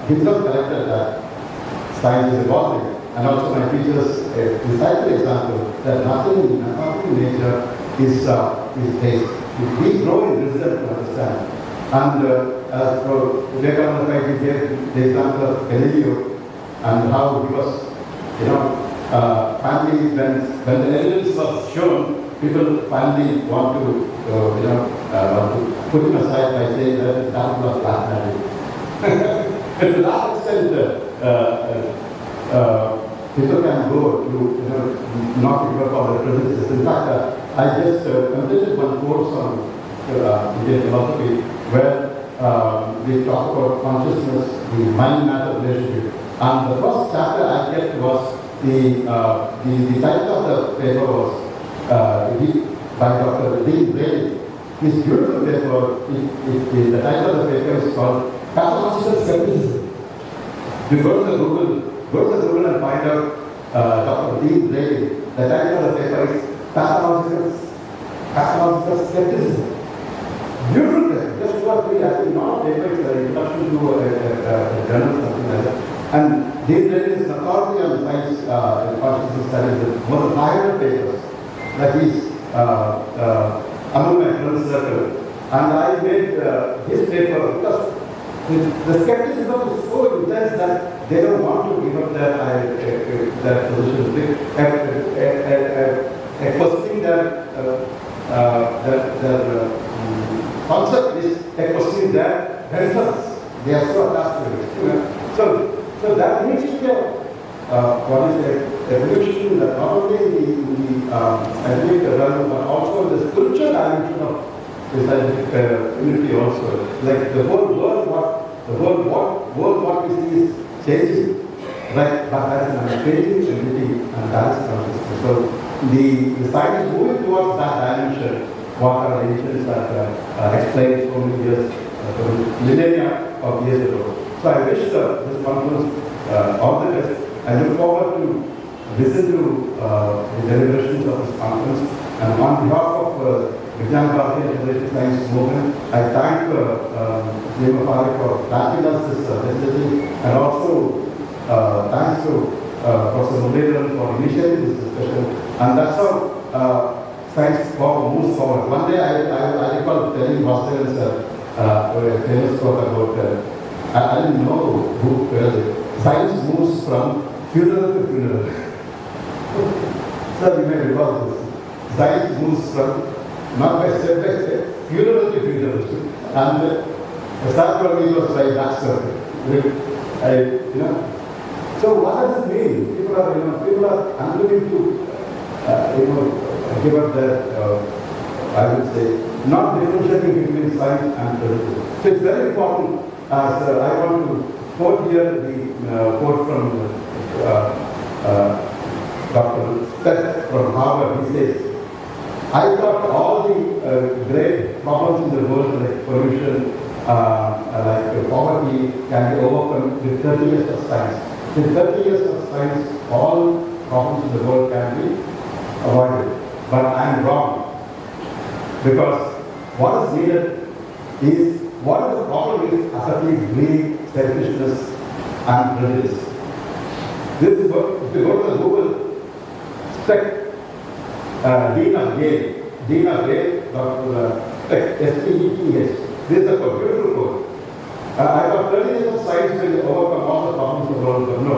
himself corrected that science is evolving. And also my teacher's recital example that nothing in nature is based. We grow in wisdom to understand. And as Vivekananda gave the example of Galileo and how he was, finally when the evidence was shown, people finally want to put him aside by saying that it's not black magic. And to that extent, people can go to not give up on the prejudices. In fact, I just completed one course on Indian philosophy where we talk about consciousness, the mind-matter relationship. And the first chapter I kept was the title of the paper was by Dr. Dean Brady. His beautiful paper, the title of the paper is called Pathological Skepticism. You go to the Google and find out Dr. Dean Brady. The title of the paper is Pathological Skepticism. Beautiful paper. Just 2 or 3, I think, not paper, it's an introduction to a journal, something like that. And Dean Brady is an authority on science and consciousness studies with more than 500 papers that he's among my friends' circle. And I made his paper because the skepticism is so intense that they don't want to give up their position. A questioning their concept is a questioning their themselves. They are so attached to it. So that needs to be evolution that not only in the academic realm but also in the spiritual dimension of the scientific community also. Like the whole world, what we see is changing, right? But that is an changing ability and that is consciousness. So the science is moving towards that dimension. What are the ancients that explained so many years, millennia of years ago. So I wish this conference all the best. I look forward to listen to the deliberations of this conference, and on behalf of Vigyan Bharti and Related Science Movement. I thank CMFRI for granting us this facility, and also thanks to Professor Muralidharan for initiating this discussion. And that's how science moves forward. One day I recall telling Vasudevan sir a famous quote about, I didn't know who tells it, science moves from funeral to funeral. Sir, you may recall this. Science moves from, not by step, funeral to funeral. And the start for me was like that story. So what does it mean? People are unwilling to, give up their, I would say, not differentiating between science and religion. So it's very important. As I want to quote here the quote from Dr. Speck from Harvard. He says, I thought all the great problems in the world, like pollution, like poverty, can be overcome with 30 years of science. With 30 years of science, all problems in the world can be avoided. But I am wrong. Because what is needed is, what is the problem is asserting greed, selfishness, and prejudice. This is what, if you go to the Google, Speck, Dean of Yale, Dr. Speck, S-P-E-T-H. This is a beautiful quote. I thought 30 years of science will overcome all the problems of the world, but no.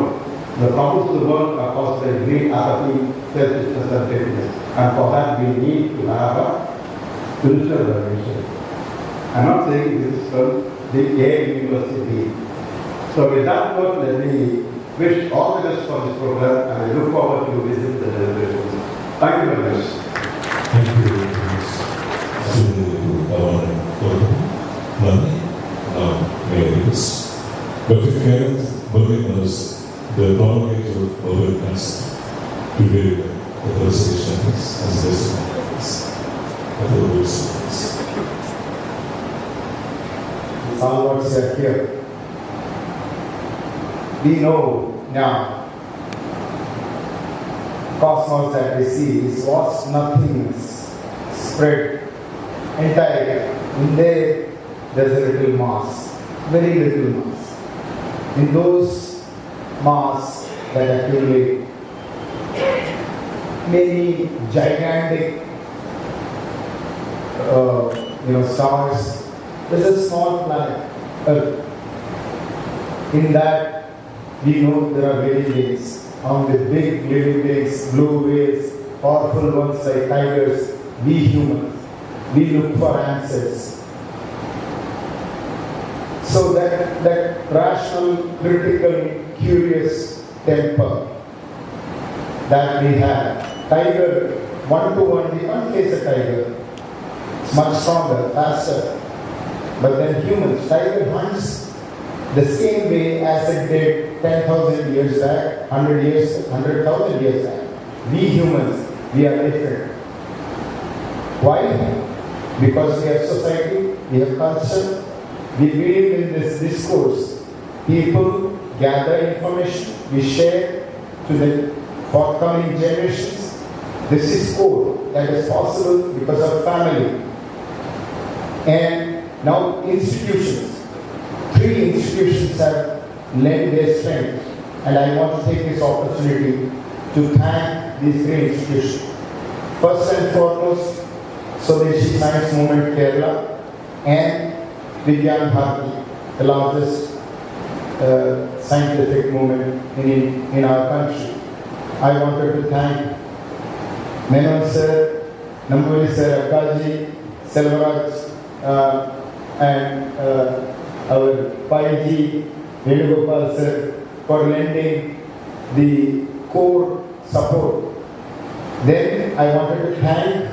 The problems of the world are caused by greed, apathy, selfishness, and pettiness. And for that, we need to have a spiritual revelation. I'm not saying this is from the Yale University. So with that note, let me wish all the best for this program, and I look forward to visit the deliberations. Thank you very much. Thank you very much to our Prof. Now, may I request Dr. Karen Muralidharan, the promulgator of Murburn Council, to give the presentation as the All words are here. We know now, cosmos that we see is vast nothingness spread entirely. In there's a little mass, very little mass. In those mass that accumulate many gigantic stars. There's a small planet, Earth. In that, we know there are many beings, along with big living beings, blue whales, powerful ones like tigers. We humans, we look for answers. So that rational, critical, curious temper that we have, tiger, one-to-one, we can't face a tiger. It's much stronger, faster. But then humans, tiger hunts the same way as it did 10,000 years back, 100 years, 100,000 years back. We humans, we are different. Why? Because we have society, we have culture, we believe in this discourse. People gather information, we share to the forthcoming generations. This is Coord. That is possible because of family. And now institutions, 3 institutions have lent their strength, and I want to take this opportunity to thank these 3 institutions. First and foremost, Swadeshi Science Movement Kerala and Vigyan Bharti, the largest scientific movement in our country. I wanted to thank Menon sir, Nampoori sir, Abgaji, Selvaraj, and our Paiji, Vedagopal sir, for lending the core support. Then I wanted to thank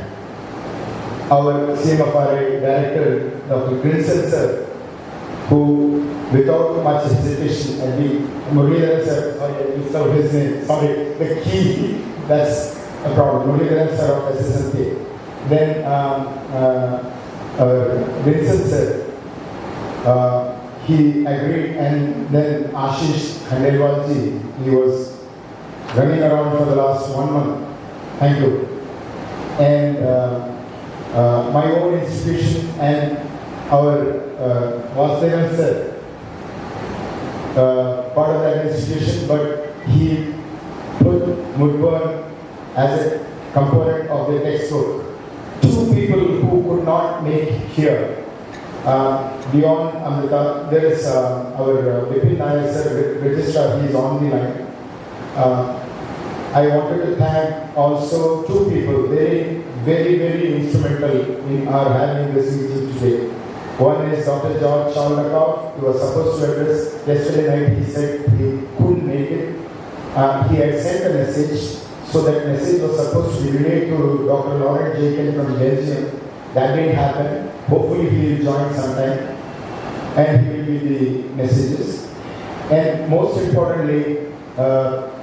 our CMFRI director, Dr. Grinson sir, who without much hesitation, and Muralidharan sir, sorry, I missed out his name, sorry, the key, that's a problem, Muralidharan sir of SSMK. Then Grinson sir, he agreed, and then Ashish Khandelwal ji, he was running around for the last 1 month. Thank you. And my own institution and our Vasudevan sir, part of that institution, but he put Murburn as a component of the textbook. Two people who could not make here. Beyond Amrita, there is our Vivekananda sir, registrar, he is on the line. I wanted to thank also two people, very instrumental in our having this meeting today. One is Dr. George Shaulakov. He was supposed to address yesterday night. He said he couldn't make it. He had sent a message, so that message was supposed to be relayed to Dr. Laurent Jacob from Belgium. That didn't happen. Hopefully he will join sometime and he will give the messages. And most importantly,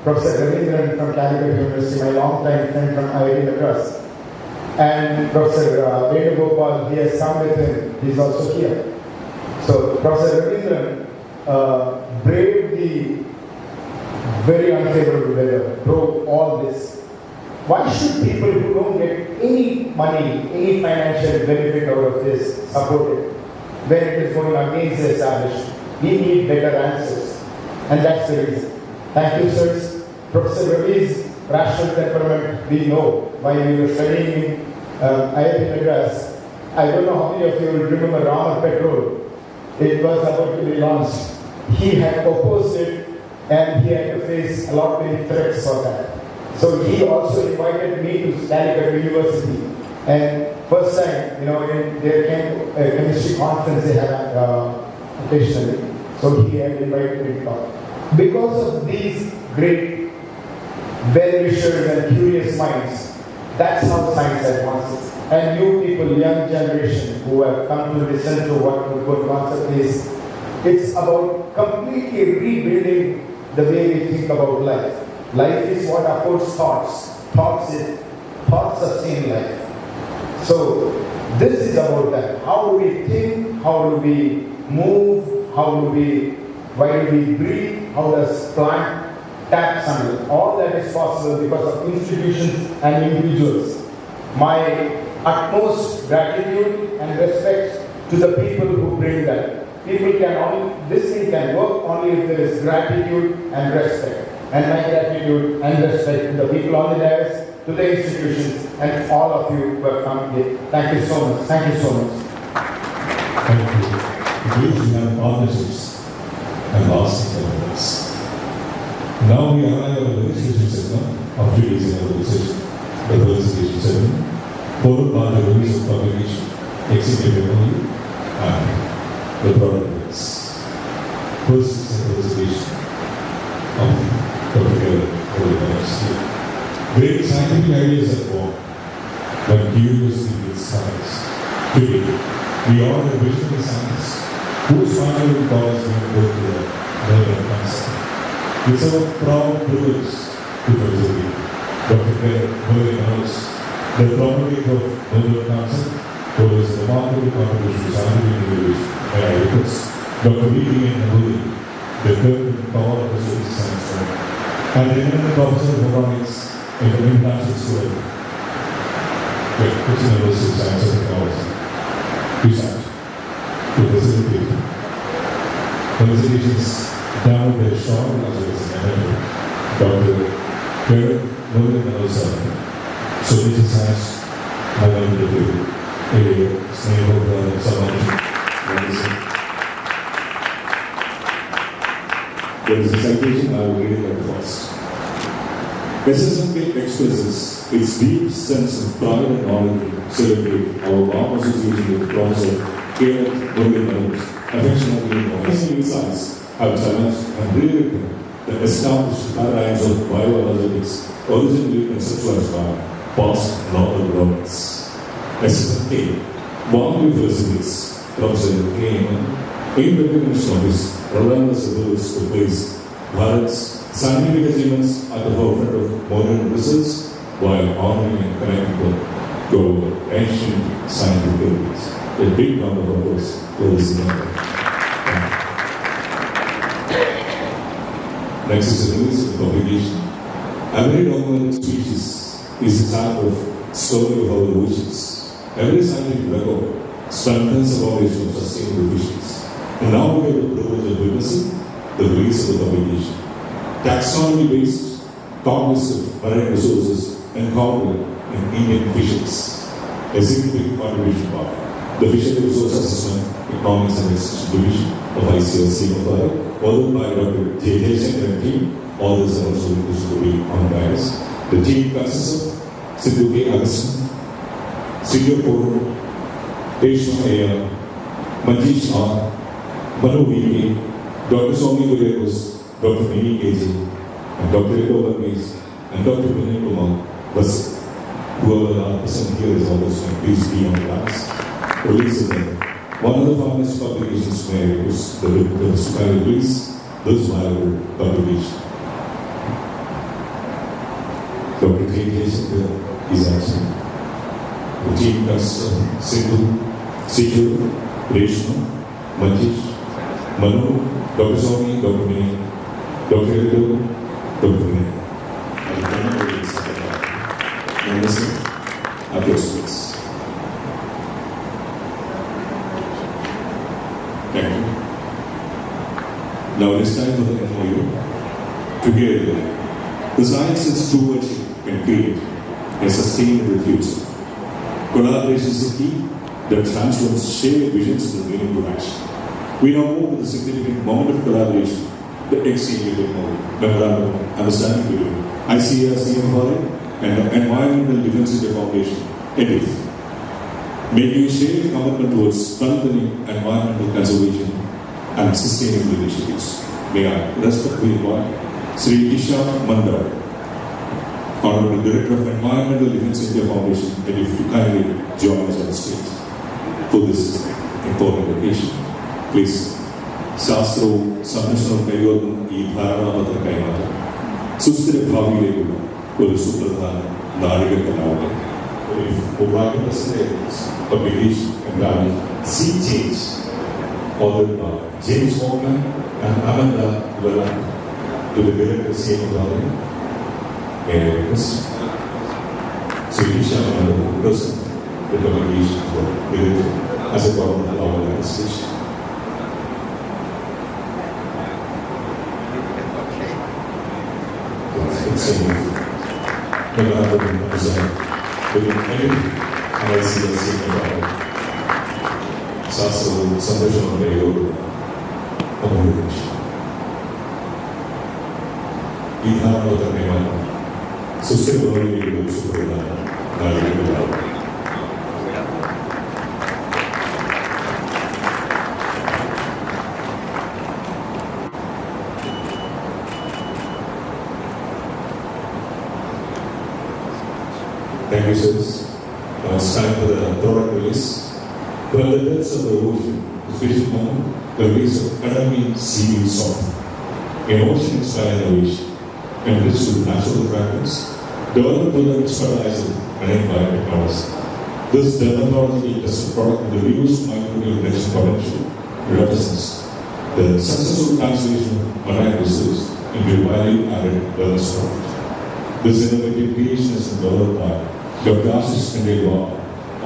Professor Raveendran from Calicut University, my long-time friend from IIT Madras, and Professor Venugopal, he has come with him, he is also here. So Professor Raveendran braved the very unfavorable weather, drove all this. Why should people who don't get any money, any financial benefit out of this support it when it is going against the establishment? We need better answers, and that's the reason. Thank you, sirs. Professor Ravi's rational temperament we know while we were studying in IIT Madras. I don't know how many of you will remember Ramar Petrol. It was about to be launched. He had opposed it and he had to face a lot of threats for that. So he also invited me to Calicut University. And first time, in their chemistry conference they had occasionally. So he had invited me to talk. Because of these great well-wishers and curious minds, that's how science advances. And you people, young generation who have come to listen to what the good concept is, it's about completely rebuilding the way we think about life. Life is what affords thoughts. Thoughts sustain life. So this is about that. How do we think? How do we move? Why do we breathe? How does plant tap sunlight? All that is possible because of institutions and individuals. My utmost gratitude and respect to the people who bring that. This thing can work only if there is gratitude and respect. And my gratitude and respect to the people on the dais, to the institutions, and all of you who have come here. Thank you so much. Thank you so much. Thank you. We have partnerships and lasting benefits. Now we arrive at the registration segment of today's inauguration, the presentation segment, followed by the release of publication, executive only, and the product mix. First is the presentation of great scientific ideas at work when curiosity meets science. Today, we are the visionary scientists whose final cause we go to the Nobel concept. It's our proud privilege to present Dr. Muralidharan, the promoter of Nobel concept, for his remarkable contribution to scientific innovation. And I request Dr. Vigyan Bharti, the third power of the Shri science and the eminent professor of economics in the international school at Kochi University of Science and Technology, research to facilitate presentations down the shore as well as Dr. Muralidharan. So this is as I wanted to do a snail of someone. There is a citation I will read it at first. SSMK expresses its deep sense of pride and honor to celebrate our warm association with Professor Muralidharan, affectionately known as insights have challenged and rewritten the established paradigms of bioenergetics originally conceptualized by past Nobel laureates. SSMK warmly felicitates Professor Menon in recognition of his relentless abilities to place Bharat's scientific achievements at the forefront of modern research while honoring and connecting them to our ancient scientific abilities. A big round of applause for this member. Next is the release of the publication. Every novel species is a type of story of our wishes. Every scientific record strengthens the foundation of sustainable visions. And now we have the privilege of witnessing the release of the publication. Taxonomy-based comprehensive marine resources encountered in Indian fisheries. A significant contribution part. The Fishery Resource Assessment, Economics and Extension Division of ICAR-CMFRI, authored by Dr. J. Jason and team. All this are also used to be unbiased. The team consists of Sidhu K. Agassan, Siva Coord, Reshma A.R., Manjeesh R., Manu V.K., Dr. Swami Vivekos, Dr. Mini K.J., and Dr. Edo Varghese, and Dr. Vinay Kumar, Vasudevan. Whoever are present here is always going to please be on class. Release them. One of the finest publications may use the witness to release this valuable publication. Dr. K. Jason is absent. The team consists of Sidhu, Reshma, Manjeesh, Manu, Dr. Swami, Dr. Vinay, Dr. Edo, Dr. Vinay. Applause. Thank you. Now it is time for the MOU. Together, the science and stewardship can create a sustainable future. Collaboration is the key that transforms shared visions into meaningful action. We now move to the significant moment of collaboration, the exchange of memorandum of understanding between ICAR-CMFRI and the Environmental Defense Foundation, EDIF, making a shared commitment towards strengthening environmental conservation and sustainable initiatives. May I respectfully invite Shri Isha Mandar, Honorable Director of Environmental Defense Foundation, EDIF, to kindly join us on the stage for this important occasion. Please, Shastro, Samnashno Kayorun, Bharati Matra Kaimata, Susthira Bhavilekula, ഒരു സുപ്രധാന നാഴികക്കല്ലാവട്ടെ. Publication entitled Sea Change, authored by James Walker and Amrita to the Director CMFRI. May I request Sri Isha to present the publication for Director as a government organization. Memorandum of Understanding between EDIF and ICAR-CMFRI. Shastro, Samnashno Kayorun, Bharati Matra Kaimata, Susthira Bhavilekula, സുപ്രധാന നാഴികക്കല്ലാവട്ടെ. Thank you, sirs. Now it's time for the product release. From the depths of the ocean, the vision moment, the release of Academy seaweed salt. An ocean-inspired innovation, enriched with natural fragments, developed with an fertilizer and biotechnology. This dermatology tested product with the reduced microbial reduction potential represents the successful translation of marine resource into a value-added wellness product. This innovative creation is developed by Dr. Ashish Khandelwal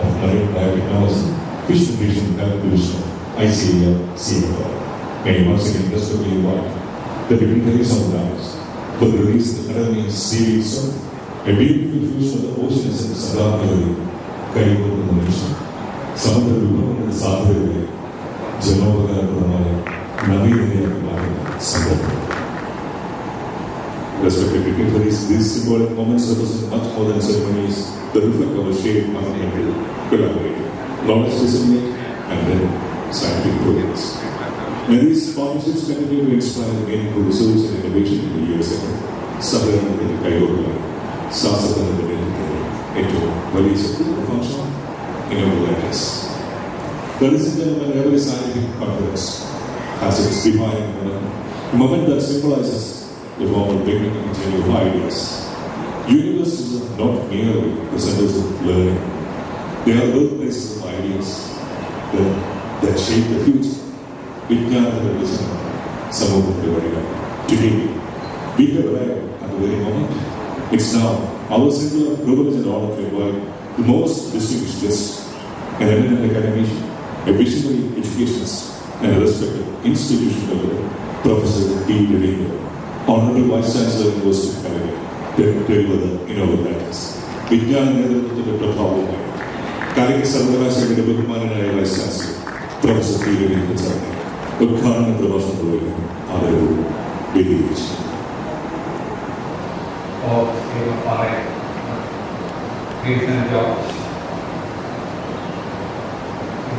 of Marine Biotechnology, Fish Nutrition Health Division, ICAR-CPCRI. May I once again respectfully invite the dignitaries of the dance for the release of the Academy seaweed soap, a beautiful fusion of the ocean and the Sagarmari, Calicut in the nation. Samudra Vibha and the Sadhya, Janova Pramaya, Naveendran, Siva. Respected dignitaries, these symbolic moments represent much more than ceremonies that reflect our shared commitment to collaborate, knowledge disseminate, and then scientific progress. May these partnerships continue to inspire meaningful research and innovation in the years ahead. Saharan in the Kayokula, Sasatan in the Vivekananda, into Vali's function, Inaugural. Ladies and gentlemen, every scientific conference has its defining moment, a moment that symbolizes the formal beginning and journey of ideas. Universities are not merely the centers of learning. They are birthplaces of ideas that shape the future. Vigyananda is some of the very today. We have arrived at the very moment. It's now our singular privilege and honor to invite the most distinguished guests an eminent academician, a visionary educationist, and a respected institutional leader, Professor P. Raveendran, Honorable Vice Chancellor, University of Calicut, deliver the inaugural Vigyan Bharti, Calicut സർവകലാശാലയുടെ ബഹുമാനനായ vice chancellor professor p Raveendran സാറിനെ ഉദ്ഘാടന പ്രഭാഷണത്തിലേക്ക് ആദരവോടെ വേദിയിച്ചു. Of CMFRI, Grinson George,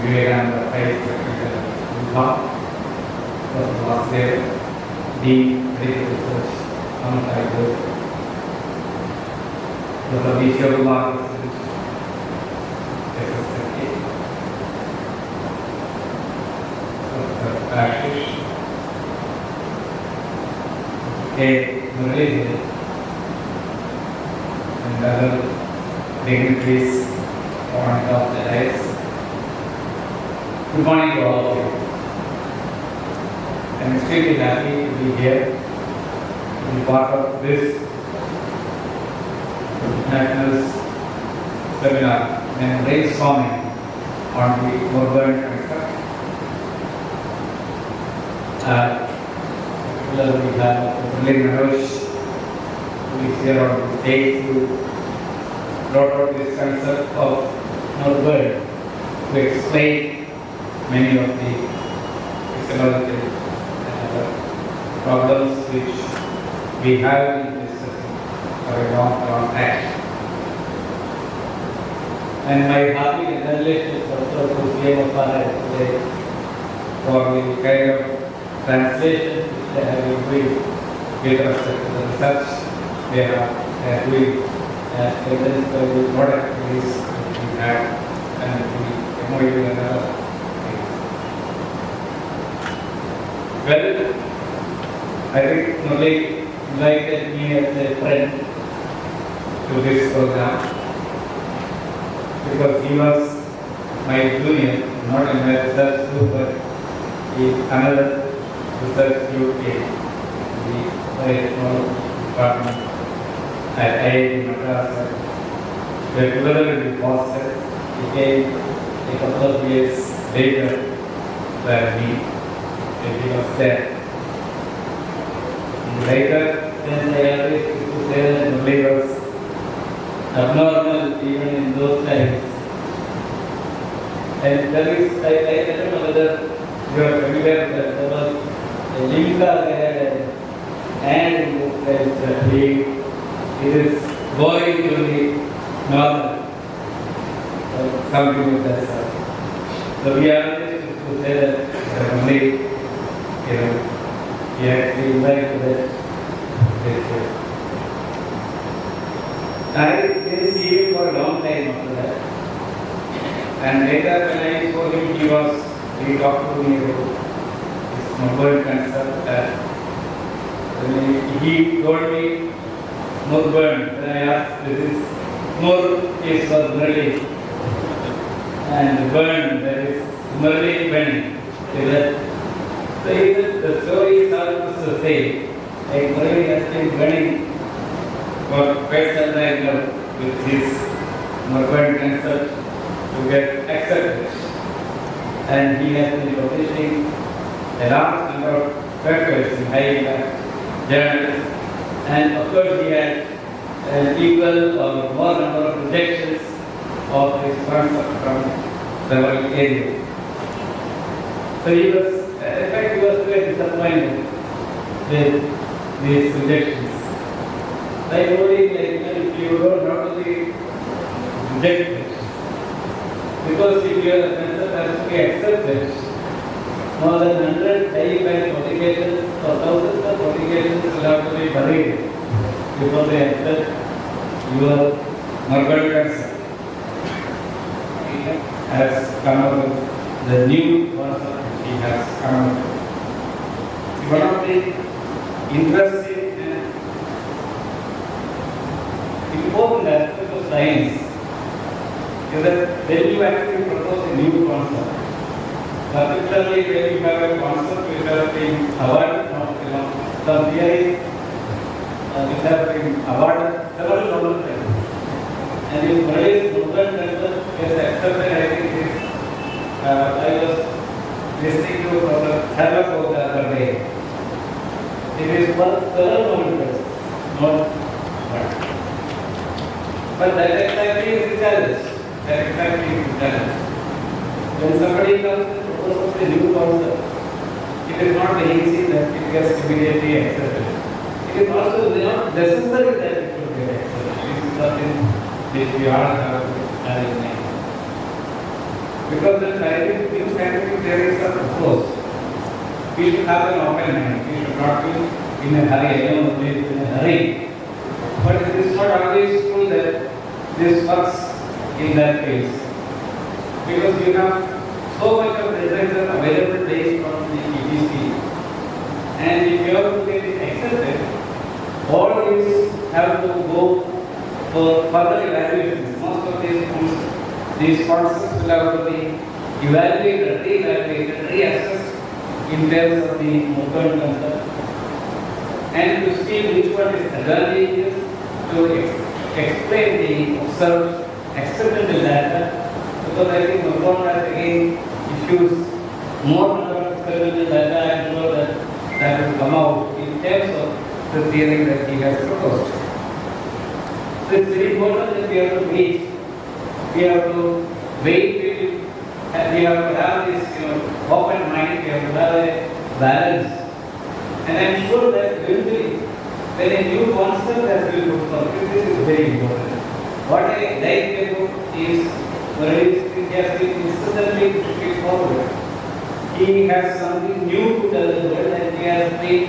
Vivekananda, Vibha, Prof. Vasudevan, Dean, Medical Research, Amrita, Prof. Kumar, SSMK, Prof. Ashish, Muralidharan, and other dignitaries on top of the dais. Good morning to all of you. I am extremely happy to be here to be part of this national seminar and brainstorming on the Murburn construction. We have Menon, who is here on the stage, who brought out this concept of Murburn to explain many of the physiological problems which we have been discussing for a long time. And my hearty congratulations also to CMFRI today for the kind of translation which they have been doing with respect to the research they are doing as evidence by the product release which we have and the MOU and other things. Well, I think Murali invited me as a friend to this program because he was my junior, not in my research group, but in another research group in the biotechnology department at IIT Madras. We were together in Boston. He came a couple of years later than me, and he was there. And later, then I always used to say that Murali was abnormal even in those times. And there is, I don't know whether you are familiar that there was a Linka there and in this place that it is going to be normal, something like that sort. So we are always used to say that only, we actually invite that this way. I didn't see him for a long time after that. And later when I saw him, he talked to me about this Murburn concept that he told me Murburn. When I asked, this is Mur is for Murali and burn, that is Murali burning. So the story is almost the same. Like Murali has been burning for quite some time now with his Murburn concept to get accepted. And he has been publishing a large number of papers in high impact journals. And of course he had an equal or more number of rejections of his concept from several areas. So he was, in fact, he was very disappointed with these rejections. I told him, like, if you don't not only reject it, because if your concept has to be accepted, more than 100 high-impact publications or thousands of publications will have to be buried before they accept your Murburn concept. He has come up with the new concept he has come up with. One of the interesting and important aspects of science is that when you actually propose a new concept, particularly when you have a concept which has been awarded, some theories which have been awarded several times. And if Murali's Murburn concept is accepted, I think it is listening to Prof. Sharma the other day. It is for several not one. But that exactly is the challenge. That exactly is the challenge. When somebody comes and proposes a new concept, it is not easy that it gets immediately accepted. It is also not necessary that it should get accepted. This is something which we all have to have in mind. Because the new scientific theories are proposed, we should have an open mind. We should not be in a hurry. I know we in a hurry. But it is not always true that this works in that case. Because you have so much of literature available based on the EPC. And if you have to get it accepted, all these have to go for further evaluations. Most of these concepts will have to be evaluated, re-evaluated, reassessed in terms of the Murburn concept. And to see which one is advantageous to explain the observed experimental data. Because I think Murburn has again issues more number of experimental data and more that will come out in terms of the theory that he has proposed. So it's very important that we have to wait. We have to wait and we have to have this open mind, we have to have a balance. And I am sure that eventually when a new concept has been put forward, this is very important. What I like about is Murali has been incessantly pushing forward. He has something new to tell the world and he has been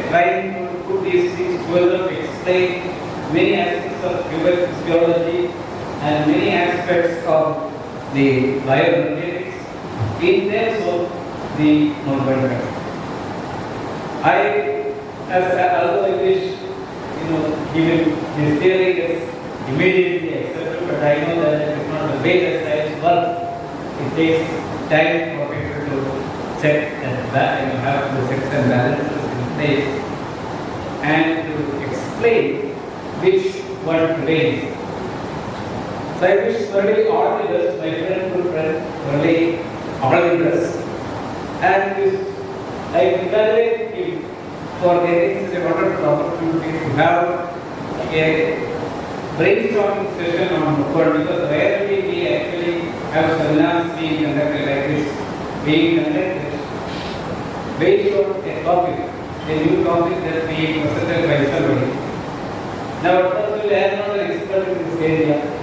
trying to put these things together to explain many aspects of human physiology and many aspects of the bioenergetics in terms of the Murburn. Although I wish, he will, his theory gets immediately accepted, but I know that it is not the way that science works. It takes time for people to check and have the checks and balances in place and to explain which one prevails. So I wish Murali all the best, my friend, good friend, Murali, all the best. And I congratulate him for getting such a wonderful opportunity to have a brainstorming session on Coord, because rarely we actually have seminars being conducted like this, being conducted based on a topic, a new topic that we presented by somebody. Now, of course, I am not an expert in this area.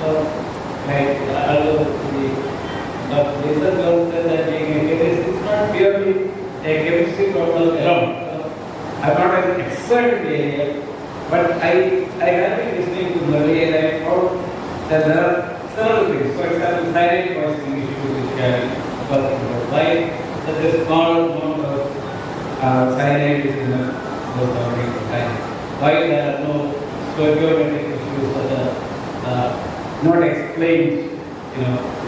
So, like although the research girl said that being a chemist is not purely a chemistry problem alone. I am not an expert in the area, but I have been listening to Murali and I found that there are several things. For example, silent voicing issues which I am talking about. Why such a small amount of cyanide is in the time? Why there are no stoichiometric issues that are not explained,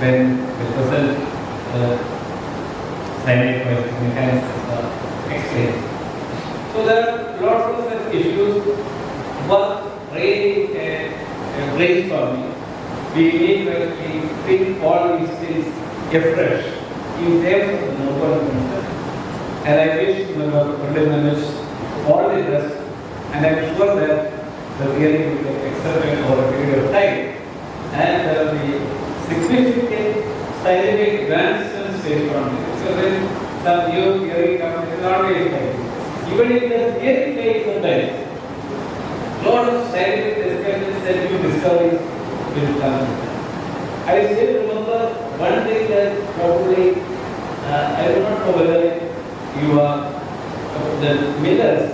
when the present cyanide voicing mechanisms are explained. So there are lots of such issues, but really brainstorming. We need to actually think all these things afresh in terms of the Murburn concept. And I wish Muralidharan all the best, and I am sure that the theory will get accepted over a period of time, and there will be significant scientific advancements based on it. So when some new theory comes, it is always like this. Even if the theory fails sometimes, lot of scientific discussions and new discoveries will come. I still remember one thing that probably, I do not know whether you are, the Miller's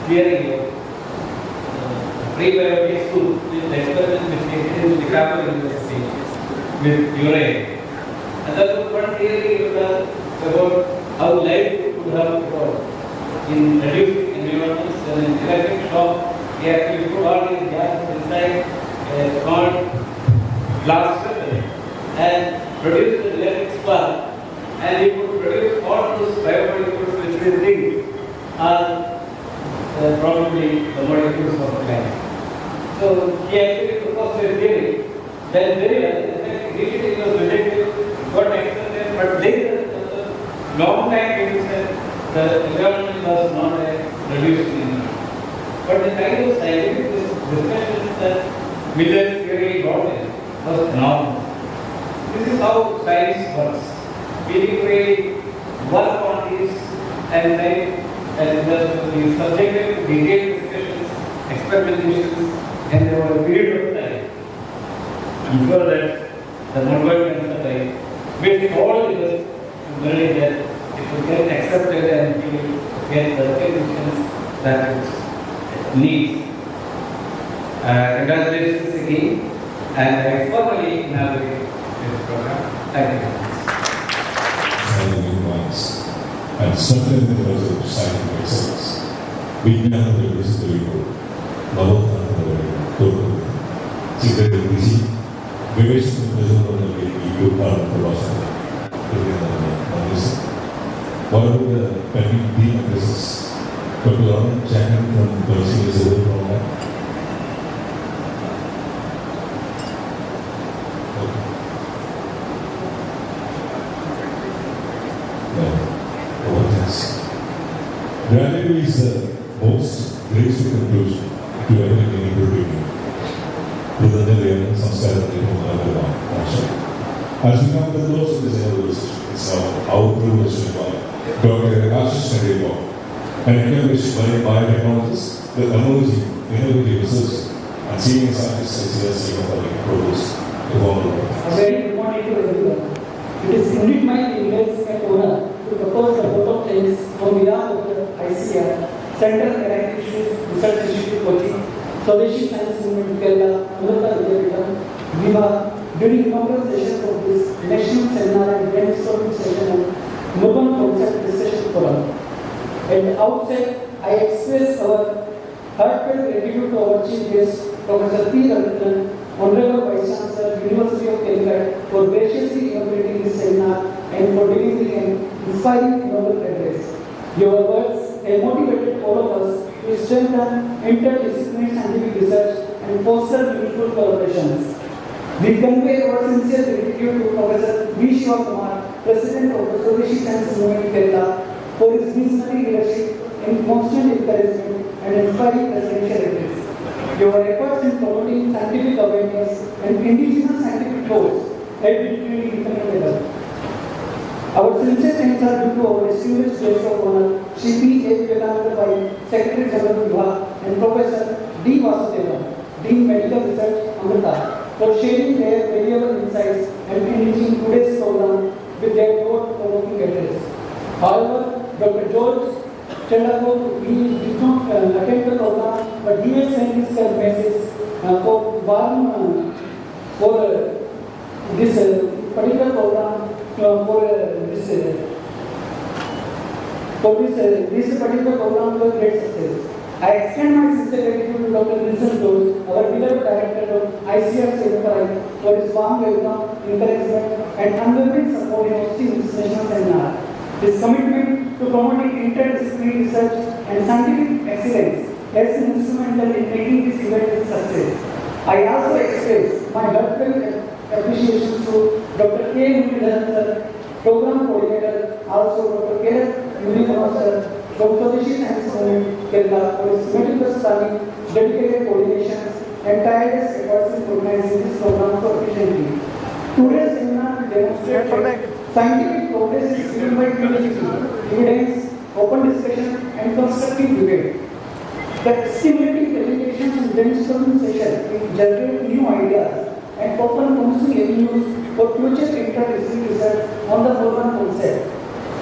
theory of prebiotic food, the experiment which they did in the Chicago University with urine. And that was one theory about how life could have evolved in reducing environments and in electric shock. He actually put all these gases inside a small glass vessel and produced an electric spark, and he could produce all those biomolecules which we think are probably the molecules of life. So he actually proposed a theory that very well, in fact, initially it was rejected, got accepted, but later long time people said the environment was not reduced in. But the kind of scientific discussions that Miller's theory brought in was enormous. This is how science works. We really work on this and then the subjective detailed discussions, experimentations, and over a period of time. Before that, the Murburn and the time, we told us really that it will get accepted and we will get the recognition that it needs. Congratulations again, and I formally inaugurate this program. Thank you. And certainly there was a scientific excellence. Vigyan is the people. Navotana, Coord. Secretary Busy. Vivekananda president of the EU part of the Boston. What about the pending team addresses? Dr. Chancellor from Kochi is over from that. Gratitude is the most graceful conclusion to everything in reading. As we come to the close of this anniversary, it's now our privilege to invite Dr. Ashish, an accomplished biotechnologist with emerging innovative research and senior scientist at SSMK proposed to form A very good morning to everyone. It is indeed my privilege and honor to propose the vote of thanks on behalf of the ICAR, Central Calicut Research Institute Kochi, Swadeshi Science Movement Kerala, Amrita Vivekananda, Viva, during inaugural session of this national seminar and brainstorming session on Murburn concept discussion forum. At the outset, I express our heartfelt gratitude to our chief guest, Professor P. Raveendran, Honorable Vice Chancellor, University of Calicut, for graciously inaugurating this seminar and for delivering an inspiring inaugural address. Your words have motivated all of us to strengthen interdisciplinary scientific research and foster meaningful collaborations. We convey our sincere gratitude to Professor Kumar, President of the Swadeshi Science Movement Kerala, for his visionary leadership and constant encouragement and inspiring presidential address. Your efforts in promoting scientific awareness and indigenous scientific goals have been truly incomparable. Our sincere thanks are due to our distinguished guest of honor, Shri Vivekananda, Secretary General Vibha, and Professor D. Vasudevan, Dean Medical Research, Amrita, for sharing their valuable insights and enriching today's program with their thought-provoking address. However, Dr. George Chandakot, he did not attend the program, but he has sent his message for this particular program this particular program to a great success. I extend my sincere gratitude to Dr. Grinson, our beloved director of ICAR-CMFRI, for his warm welcome, encouragement, and unwavering support in hosting this national seminar. His commitment to promoting interdisciplinary research and scientific excellence has been instrumental in making this event a success. I also express my heartfelt appreciation to Dr. Muralidharan, Program Coordinator, also Dr. Vivekananda, from Swadeshi Science Movement Kerala, for his meticulous planning, dedicated coordinations, and tireless efforts in organizing this program so efficiently. Today's seminar will demonstrate that scientific progress is driven by curiosity, evidence, open discussion, and constructive debate. The stimulating presentations and brainstorming sessions will generate new ideas and open promising avenues for future interdisciplinary research on the Murburn concept.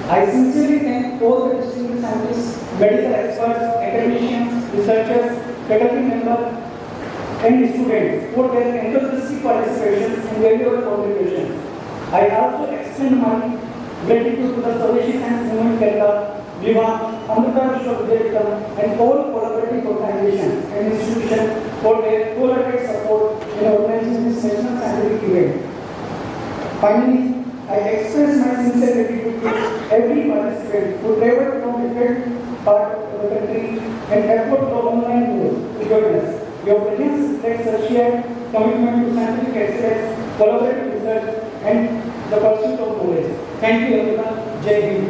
I sincerely thank all the distinguished scientists, medical experts, academicians, researchers, faculty members, and students for their enthusiastic participation and valuable contributions. I also extend my gratitude to the Swadeshi Science Movement Kerala, Vibha, Amrita, and all collaborative organizations and institutions for their collaborative support in organizing this national scientific event. Finally, I express my sincere gratitude to every participant who traveled from different parts of the country and effort to online mode to join us. Your presence reflects a shared commitment to scientific excellence, collaborative research, and the pursuit of knowledge. Thank you, everyone. Jai Hind.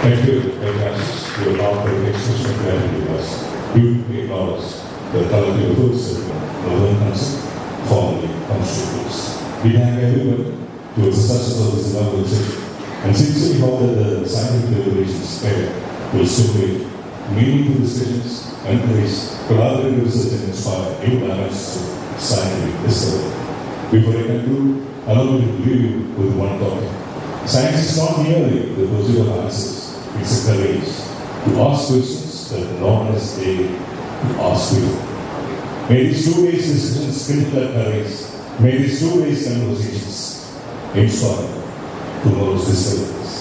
Thank you, Ashish. You are now for the expression of gratitude to us. You acknowledge the collective efforts of the Northern Council, formerly constituents. We thank everyone to exercise of this inaugural session and sincerely hope that the scientific deliberations fair will stimulate meaningful discussions, encourage collaborative research and inspire new dimensions of scientific discovery. Before I conclude, allow me to leave you with one thought. Science is not merely the pursuit of answers, it's a courage to ask questions that no one has dared to ask before. May these 2 days discussions critical courage, may these 2 days conversations inspire tomorrow's discoveries.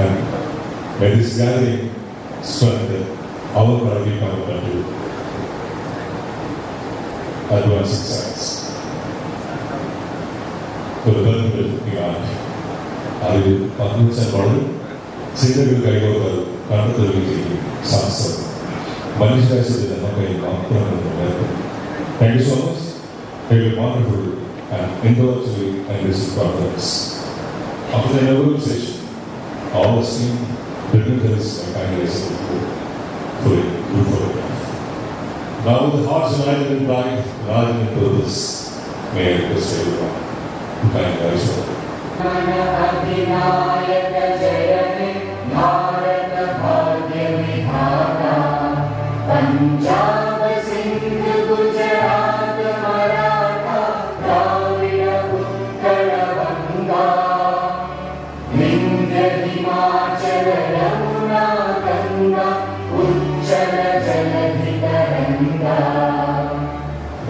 And may this gathering strengthen our Bharati commitment to advancing science. For the benefit of humanity, അറിവ് പങ്കുവച്ചാൽ വളരെ ചിന്തകൾ കൈകോർത്താൽ കണ്ടെത്തുകയും സംസ്ഥാനം മനുഷ്യരാശിയുടെ നന്മക്കായി മാത്രമാണ്. Thank you so much. Have a wonderful and intellectually enriched conference. After the inaugural session, all the team dignitaries and kindness for a good photograph. Now with the hearts united in pride, united in purpose, may I request everyone to kindly rise up. अधिनायक जय हे भारत भाग्य विधाता पंजाब सिंध गुजरात मराठा द्राविड उत्कल बंगा विंध्य हिमाचल यमुना गंगा उच्चल जलधि तरंगा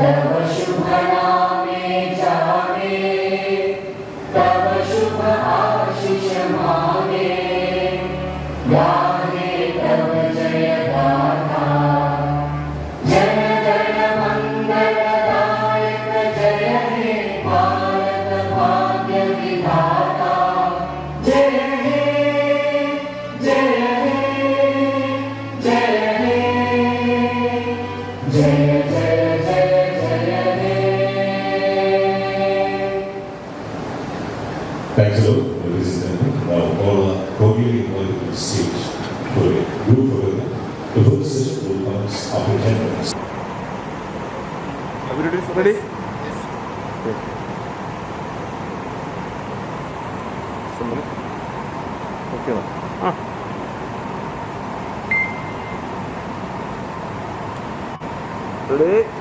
तव शुभ नामे जाने तव शुभ आशीष मांगे गाहे तव जय गाथा जन गण मंगलदायक जय हे भारत भाग्य विधाता जय हे जय हे जय हे जय जय जय जय हे. Thanks a lot, ladies and gentlemen. Now all are cordially invited to the stage for a group photograph. The first session will commence after 10 minutes. Everybody is ready? Somebody? Okay. Ready?